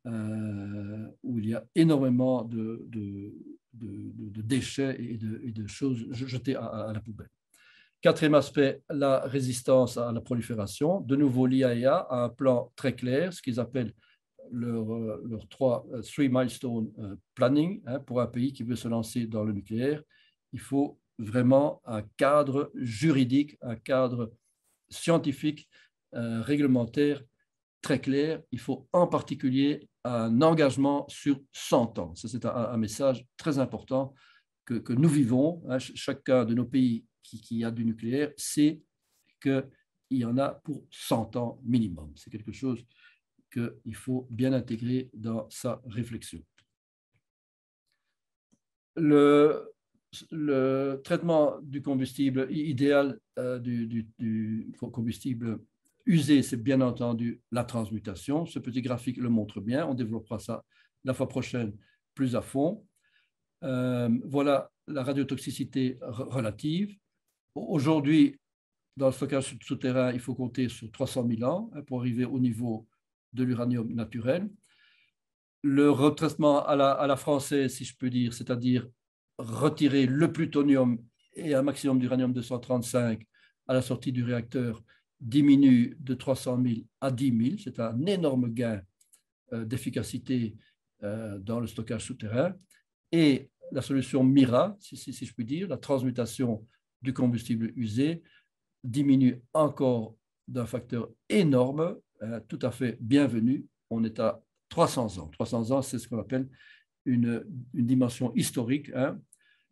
où il y a énormément de déchets et de choses jetées à la poubelle. Quatrième aspect, la résistance à la prolifération. De nouveau, l'IAEA a un plan très clair, ce qu'ils appellent leur three milestone planning. Hein, pour un pays qui veut se lancer dans le nucléaire, il faut vraiment un cadre juridique, un cadre scientifique, réglementaire très clair. Il faut en particulier un engagement sur 100 ans. Ça, c'est un message très important que nous vivons. Hein, chacun de nos pays qui a du nucléaire sait qu'il y en a pour 100 ans minimum. C'est quelque chose qu'il faut bien intégrer dans sa réflexion. Le traitement du combustible idéal, du combustible usé, c'est bien entendu la transmutation. Ce petit graphique le montre bien. On développera ça la fois prochaine plus à fond. Voilà la radiotoxicité relative. Aujourd'hui, dans le stockage souterrain, il faut compter sur 300 000 ans pour arriver au niveau de l'uranium naturel. Le retraitement à la française, si je peux dire, c'est-à-dire retirer le plutonium et un maximum d'uranium 235 à la sortie du réacteur, diminue de 300 000 à 10 000. C'est un énorme gain d'efficacité dans le stockage souterrain. Et la solution MIRA, si je puis dire, la transmutation du combustible usé, diminue encore d'un facteur énorme, tout à fait bienvenu. On est à 300 ans. 300 ans, c'est ce qu'on appelle une dimension historique. Hein.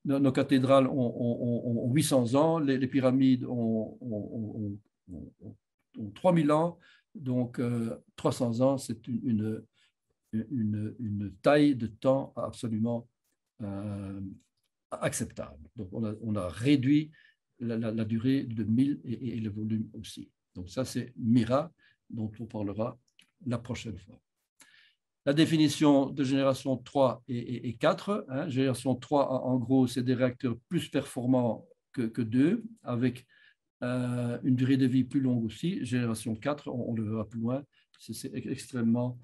Nos cathédrales ont 800 ans, les pyramides ont 3000 ans, donc 300 ans, c'est une taille de temps absolument acceptable. Donc on a réduit la durée de 1000 et le volume aussi. Donc ça, c'est MIRA, dont on parlera la prochaine fois. La définition de génération 3 et 4. Hein. Génération 3, en gros, c'est des réacteurs plus performants que 2, avec une durée de vie plus longue aussi. Génération 4, on le verra plus loin, c'est extrêmement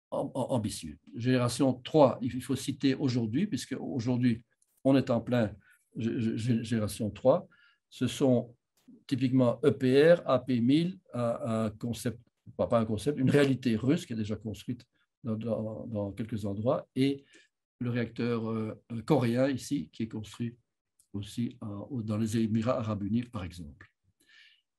ambitieux. Génération 3, il faut citer aujourd'hui, puisque aujourd'hui, on est en plein génération 3. Ce sont typiquement EPR, AP1000, un concept, pas un concept, une réalité russe qui est déjà construite dans quelques endroits, et le réacteur coréen ici, qui est construit aussi dans les Émirats arabes unis, par exemple.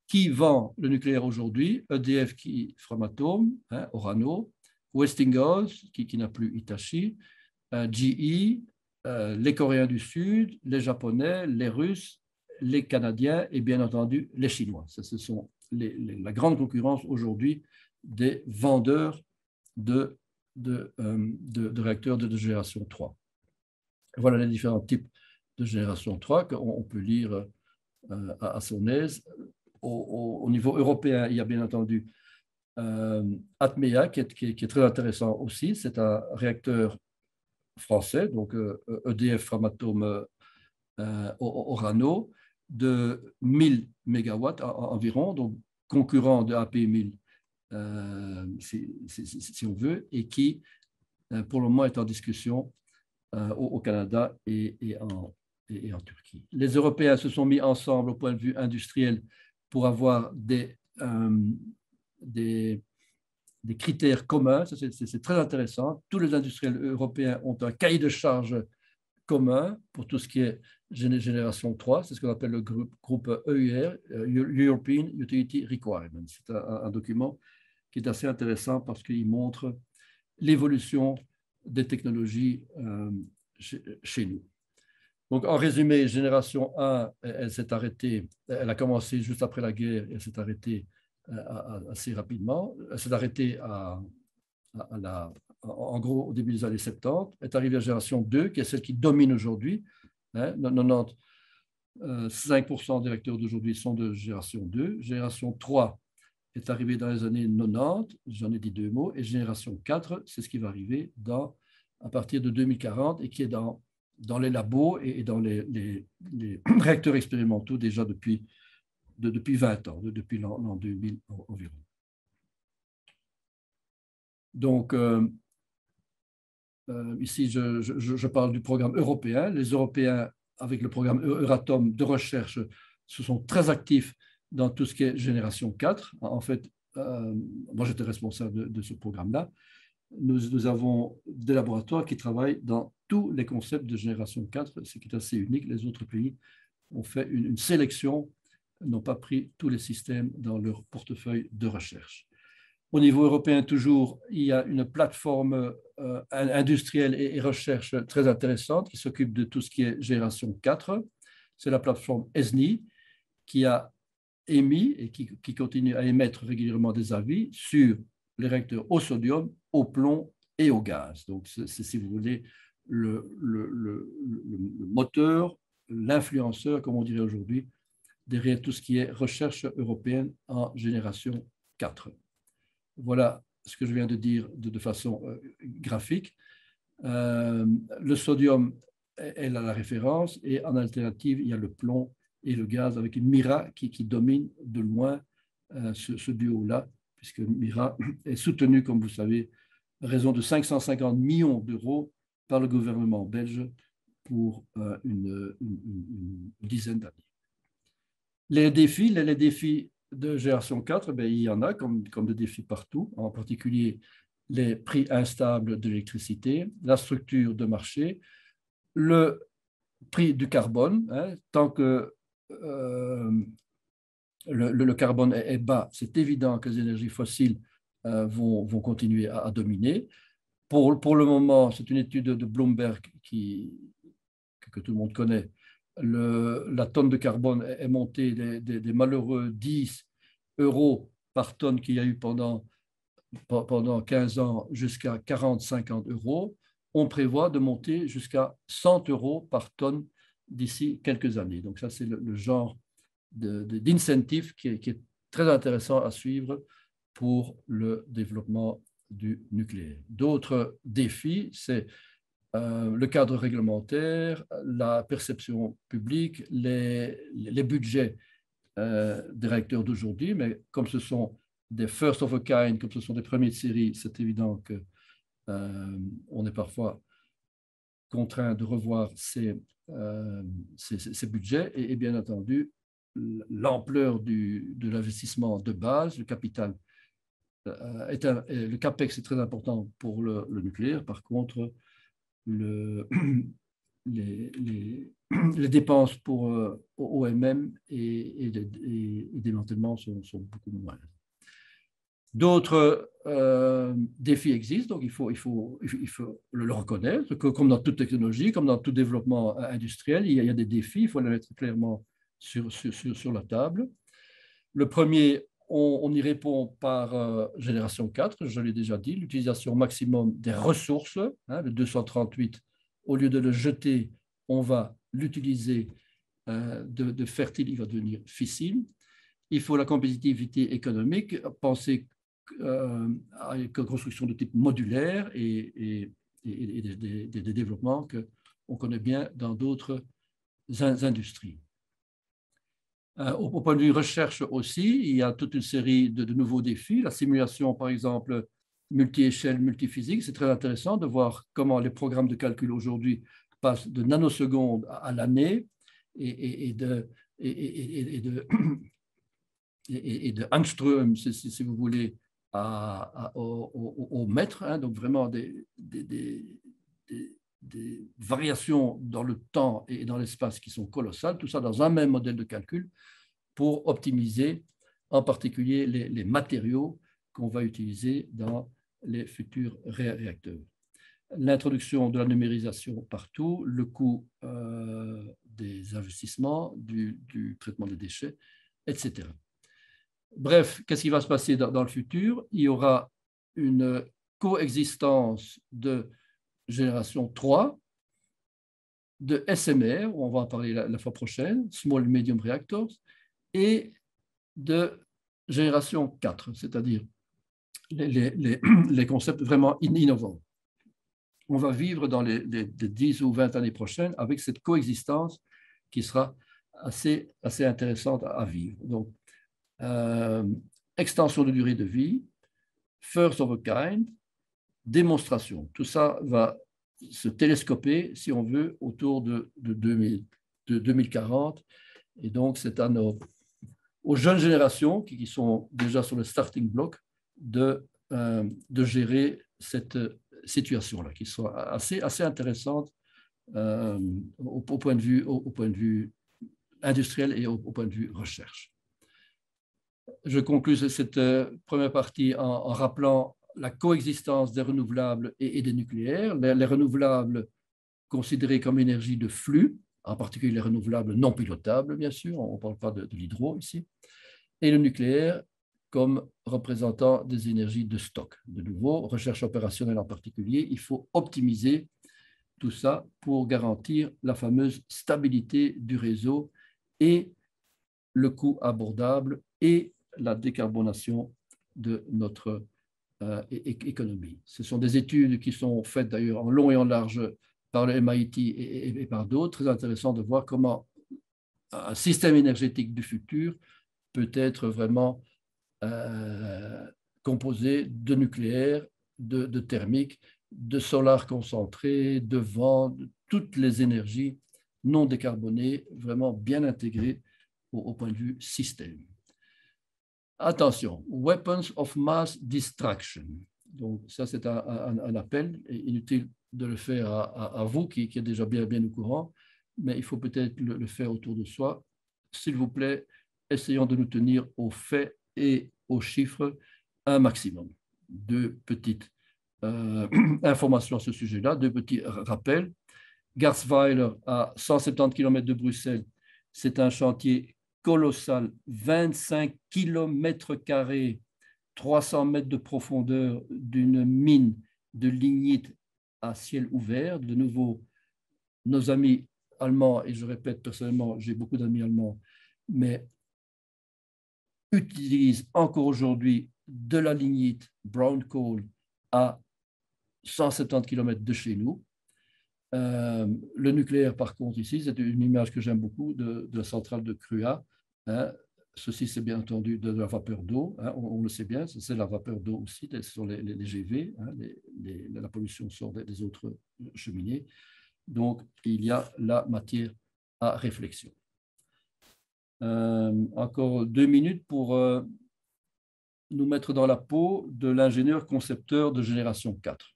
Qui vend le nucléaire aujourd'hui? EDF, qui Framatome, Orano, Westinghouse, qui n'a plus Hitachi, GE, les Coréens du Sud, les Japonais, les Russes, les Canadiens et bien entendu les Chinois. Ça, ce sont la grande concurrence aujourd'hui des vendeurs de réacteurs de génération 3. Voilà les différents types de génération 3 qu'on peut lire à son aise. Au niveau européen, il y a bien entendu Atmea qui est très intéressant aussi. C'est un réacteur français, donc EDF Framatome Orano, de 1000 MW environ, donc concurrent de AP1000 si on veut, et qui pour le moment est en discussion au Canada et en Turquie. Les Européens se sont mis ensemble au point de vue industriel pour avoir des critères communs. C'est très intéressant. Tous les industriels européens ont un cahier de charge commun pour tout ce qui est génération 3. C'est ce qu'on appelle le groupe EUR, European Utility Requirements. C'est un document qui est assez intéressant parce qu'il montre l'évolution des technologies chez nous. Donc, en résumé, génération 1, elle s'est arrêtée, elle a commencé juste après la guerre, et elle s'est arrêtée assez rapidement. Elle s'est arrêtée en gros au début des années 70, est arrivée à la génération 2, qui est celle qui domine aujourd'hui. 95% des réacteurs d'aujourd'hui sont de génération 2. Génération 3 est arrivée dans les années 90, j'en ai dit deux mots, et génération 4, c'est ce qui va arriver à partir de 2040 et qui est dans les labos et dans les réacteurs expérimentaux déjà depuis 20 ans, depuis l'an 2000 environ. Donc, ici, je parle du programme européen. Les Européens, avec le programme Euratom de recherche, se sont très actifs dans tout ce qui est génération 4. En fait, moi, j'étais responsable de ce programme-là. Nous avons des laboratoires qui travaillent dans tous les concepts de génération 4, ce qui est assez unique. Les autres pays ont fait une sélection, n'ont pas pris tous les systèmes dans leur portefeuille de recherche. Au niveau européen, toujours, il y a une plateforme industrielle et recherche très intéressante qui s'occupe de tout ce qui est génération 4. C'est la plateforme ESNI qui a émis et qui continue à émettre régulièrement des avis sur les réacteurs au sodium, au plomb et au gaz. Donc, c'est si vous voulez, le moteur, l'influenceur, comme on dirait aujourd'hui, derrière tout ce qui est recherche européenne en génération 4. Voilà ce que je viens de dire de façon graphique. Le sodium est la référence et en alternative, il y a le plomb et le gaz avec une Mira qui domine de loin ce duo-là, puisque Mira est soutenu, comme vous savez, à raison de 550 millions d'euros par le gouvernement belge pour une dizaine d'années. Les défis de génération 4, ben, il y en a comme des défis partout, en particulier les prix instables de l'électricité, la structure de marché, le prix du carbone. Tant que le carbone est bas, c'est évident que les énergies fossiles vont continuer à dominer. Pour le moment, c'est une étude de Bloomberg que tout le monde connaît. La tonne de carbone est montée des malheureux 10 € par tonne qu'il y a eu pendant 15 ans jusqu'à 40-50 €. On prévoit de monter jusqu'à 100 € par tonne d'ici quelques années. Donc ça, c'est le genre d'incentive qui est très intéressant à suivre pour le développement du nucléaire. D'autres défis, c'est le cadre réglementaire, la perception publique, les budgets des réacteurs d'aujourd'hui, mais comme ce sont des first of a kind, comme ce sont des premiers de série, c'est évident qu'on est parfois contraint de revoir ces budgets et bien entendu l'ampleur de l'investissement de base, le capital le CAPEX est très important pour le nucléaire. Par contre, le, les dépenses pour OMM et démantèlement sont beaucoup moindres. D'autres défis existent, donc il faut le reconnaître, que comme dans toute technologie, comme dans tout développement industriel, il y a des défis, il faut les mettre clairement sur la table. Le premier, on y répond par génération 4, je l'ai déjà dit, l'utilisation maximum des ressources, hein, le 238, au lieu de le jeter, on va l'utiliser de fertile, il va devenir fissile. Il faut la compétitivité économique, penser à une construction de type modulaire et des développements qu'on connaît bien dans d'autres industries. Au point de vue recherche aussi, il y a toute une série de nouveaux défis. La simulation, par exemple, multi-échelle, multiphysique, c'est très intéressant de voir comment les programmes de calcul aujourd'hui passent de nanosecondes à l'année et de Angstrom, si vous voulez, au mètre, hein, donc vraiment des variations dans le temps et dans l'espace qui sont colossales, tout ça dans un même modèle de calcul pour optimiser en particulier les matériaux qu'on va utiliser dans les futurs réacteurs. L'introduction de la numérisation partout, le coût des investissements, du traitement des déchets, etc. Bref, qu'est-ce qui va se passer dans le futur? Il y aura une coexistence de génération 3, de SMR, on va en parler la fois prochaine, Small Medium Reactors, et de génération 4, c'est-à-dire les concepts vraiment innovants. On va vivre dans les 10 ou 20 années prochaines avec cette coexistence qui sera assez intéressante à vivre. Donc, extension de durée de vie, first of a kind, démonstration. Tout ça va se télescoper, si on veut, autour de 2040. Et donc, c'est aux jeunes générations qui sont déjà sur le starting block de gérer cette situation-là, qui soit assez intéressante au point de vue industriel et au point de vue recherche. Je conclus cette première partie en rappelant la coexistence des renouvelables et des nucléaires. Les renouvelables considérés comme énergie de flux, en particulier les renouvelables non pilotables, bien sûr, on ne parle pas de l'hydro ici, et le nucléaire comme représentant des énergies de stock. De nouveau, recherche opérationnelle en particulier, il faut optimiser tout ça pour garantir la fameuse stabilité du réseau et le coût abordable et la décarbonation de notre économie. Ce sont des études qui sont faites d'ailleurs en long et en large par le MIT et par d'autres. Très intéressant de voir comment un système énergétique du futur peut être vraiment composé de nucléaire, de thermique, de solaire concentré, de vent, de toutes les énergies non décarbonées, vraiment bien intégrées au point de vue système. Attention, weapons of mass destruction. Donc ça, c'est un appel, inutile de le faire à vous qui êtes déjà bien au courant, mais il faut peut-être le faire autour de soi. S'il vous plaît, essayons de nous tenir aux faits et aux chiffres un maximum. Deux petites informations à ce sujet-là, deux petits rappels. Garzweiler, à 170 km de Bruxelles, c'est un chantier colossal, 25 km², 300 mètres de profondeur d'une mine de lignite à ciel ouvert. De nouveau, nos amis allemands, et je répète personnellement, j'ai beaucoup d'amis allemands, mais utilisent encore aujourd'hui de la lignite brown coal à 170 km de chez nous. Le nucléaire, par contre, ici, c'est une image que j'aime beaucoup de la centrale de Krua. Hein. Ceci, c'est bien entendu de la vapeur d'eau. Hein. On le sait bien, c'est la vapeur d'eau aussi, ce sont les GV. Hein. La pollution sort des autres cheminées. Donc, il y a la matière à réflexion. Encore 2 minutes pour nous mettre dans la peau de l'ingénieur concepteur de génération 4.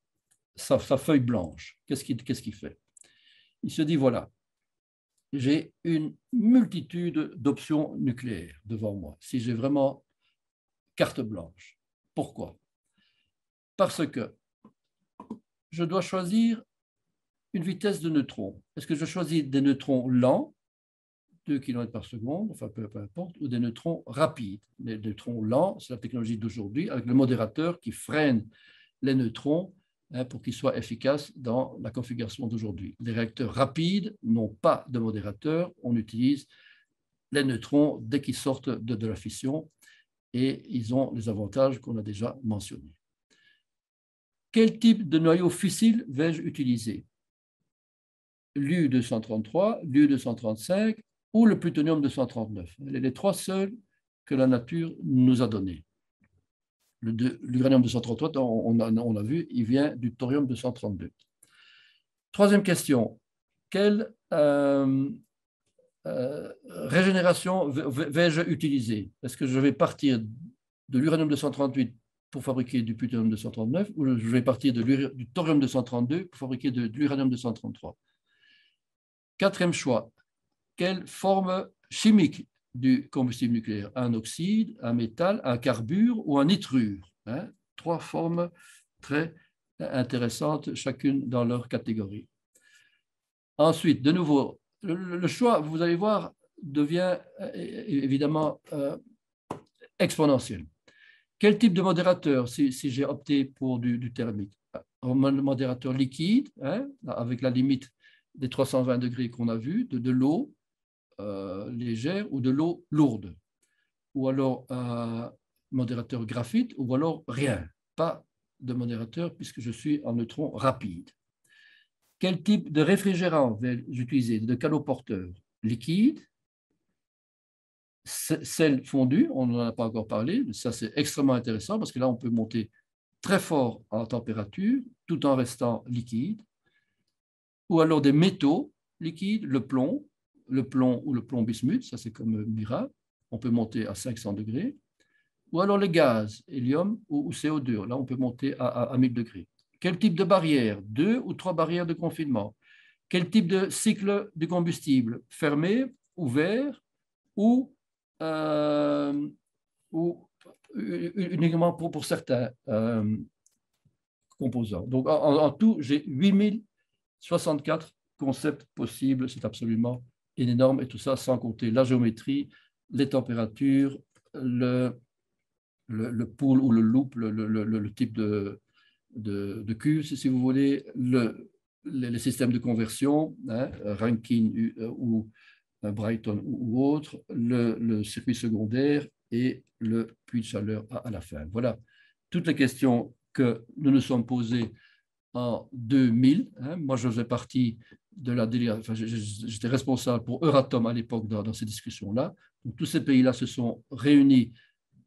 Sa feuille blanche, qu'est-ce qu'il fait? Il se dit, voilà, j'ai une multitude d'options nucléaires devant moi. Si j'ai vraiment carte blanche. Pourquoi? Parce que je dois choisir une vitesse de neutrons. Est-ce que je choisis des neutrons lents, 2 km par seconde, enfin peu importe, ou des neutrons rapides? Les neutrons lents, c'est la technologie d'aujourd'hui, avec le modérateur qui freine les neutrons pour qu'ils soient efficaces dans la configuration d'aujourd'hui. Les réacteurs rapides n'ont pas de modérateur, on utilise les neutrons dès qu'ils sortent de la fission et ils ont les avantages qu'on a déjà mentionnés. Quel type de noyau fissile vais-je utiliser? L'U-233, l'U-235 ou le plutonium-239. Les trois seuls que la nature nous a donnés. L'uranium-233, on a vu, il vient du thorium-232. Troisième question. Quelle régénération vais-je utiliser? Est-ce que je vais partir de l'uranium-238 pour fabriquer du plutonium-239 ou je vais partir du thorium-232 pour fabriquer de l'uranium-233? Quatrième choix. Quelle forme chimique du combustible nucléaire? Un oxyde, un métal, un carbure ou un nitrure? Trois formes très intéressantes, chacune dans leur catégorie. Ensuite, de nouveau, le choix, vous allez voir, devient évidemment exponentiel. Quel type de modérateur, si j'ai opté pour du thermique? Un modérateur liquide, avec la limite des 320 degrés qu'on a vu, de l'eau légère ou de l'eau lourde, ou alors un modérateur graphite, ou alors rien, pas de modérateur puisque je suis en neutron rapide. Quel type de réfrigérant vais-je utiliser? De caloporteur liquide, sel fondu, on n'en a pas encore parlé, ça c'est extrêmement intéressant parce que là on peut monter très fort en température tout en restant liquide, ou alors des métaux liquides, le plomb ou le plomb bismuth, ça c'est comme Mira, on peut monter à 500 degrés, ou alors les gaz, hélium ou CO2, là on peut monter à 1000 degrés. Quel type de barrière? 2 ou 3 barrières de confinement? Quel type de cycle de combustible? Fermé, ouvert ou uniquement pour certains composants. Donc en tout, j'ai 8064 concepts possibles, c'est absolument énorme, et tout ça sans compter la géométrie, les températures, le pool ou le loop, le type de cuve, si vous voulez, les systèmes de conversion, Rankine ou Brighton ou autre, le circuit secondaire et le puits de chaleur à la fin. Voilà toutes les questions que nous nous sommes posées en 2000. Moi, je faisais partie de la délégation, j'étais responsable pour Euratom à l'époque dans ces discussions-là. Donc, tous ces pays-là se sont réunis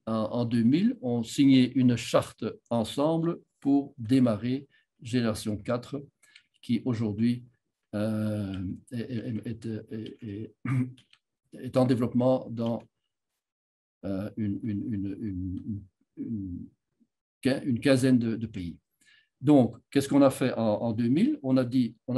en 2000, ont signé une charte ensemble pour démarrer Génération 4, qui aujourd'hui est en développement dans une quinzaine de pays. Donc, qu'est-ce qu'on a fait en 2000? On a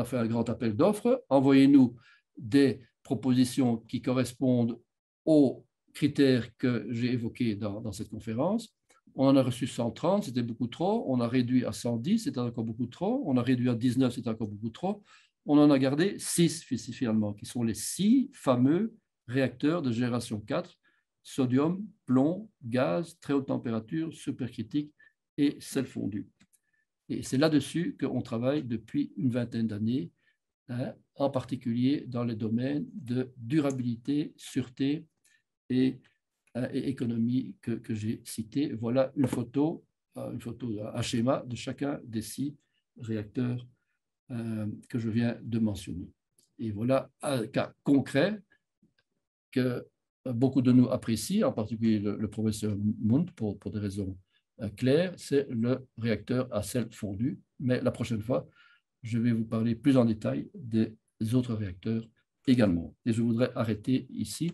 fait un grand appel d'offres. Envoyez-nous des propositions qui correspondent aux critères que j'ai évoqués dans cette conférence. On en a reçu 130, c'était beaucoup trop. On a réduit à 110, c'était encore beaucoup trop. On a réduit à 19, c'était encore beaucoup trop. On en a gardé 6 finalement, qui sont les 6 fameux réacteurs de génération 4, sodium, plomb, gaz, très haute température, supercritique et sel fondu. Et c'est là-dessus qu'on travaille depuis une vingtaine d'années, en particulier dans les domaines de durabilité, sûreté et économie que j'ai cités. Voilà une photo, un schéma de chacun des 6 réacteurs que je viens de mentionner. Et voilà un cas concret que beaucoup de nous apprécient, en particulier le professeur Munt, pour des raisons claires, c'est le réacteur à sel fondu. Mais la prochaine fois, je vais vous parler plus en détail des autres réacteurs également. Et je voudrais arrêter ici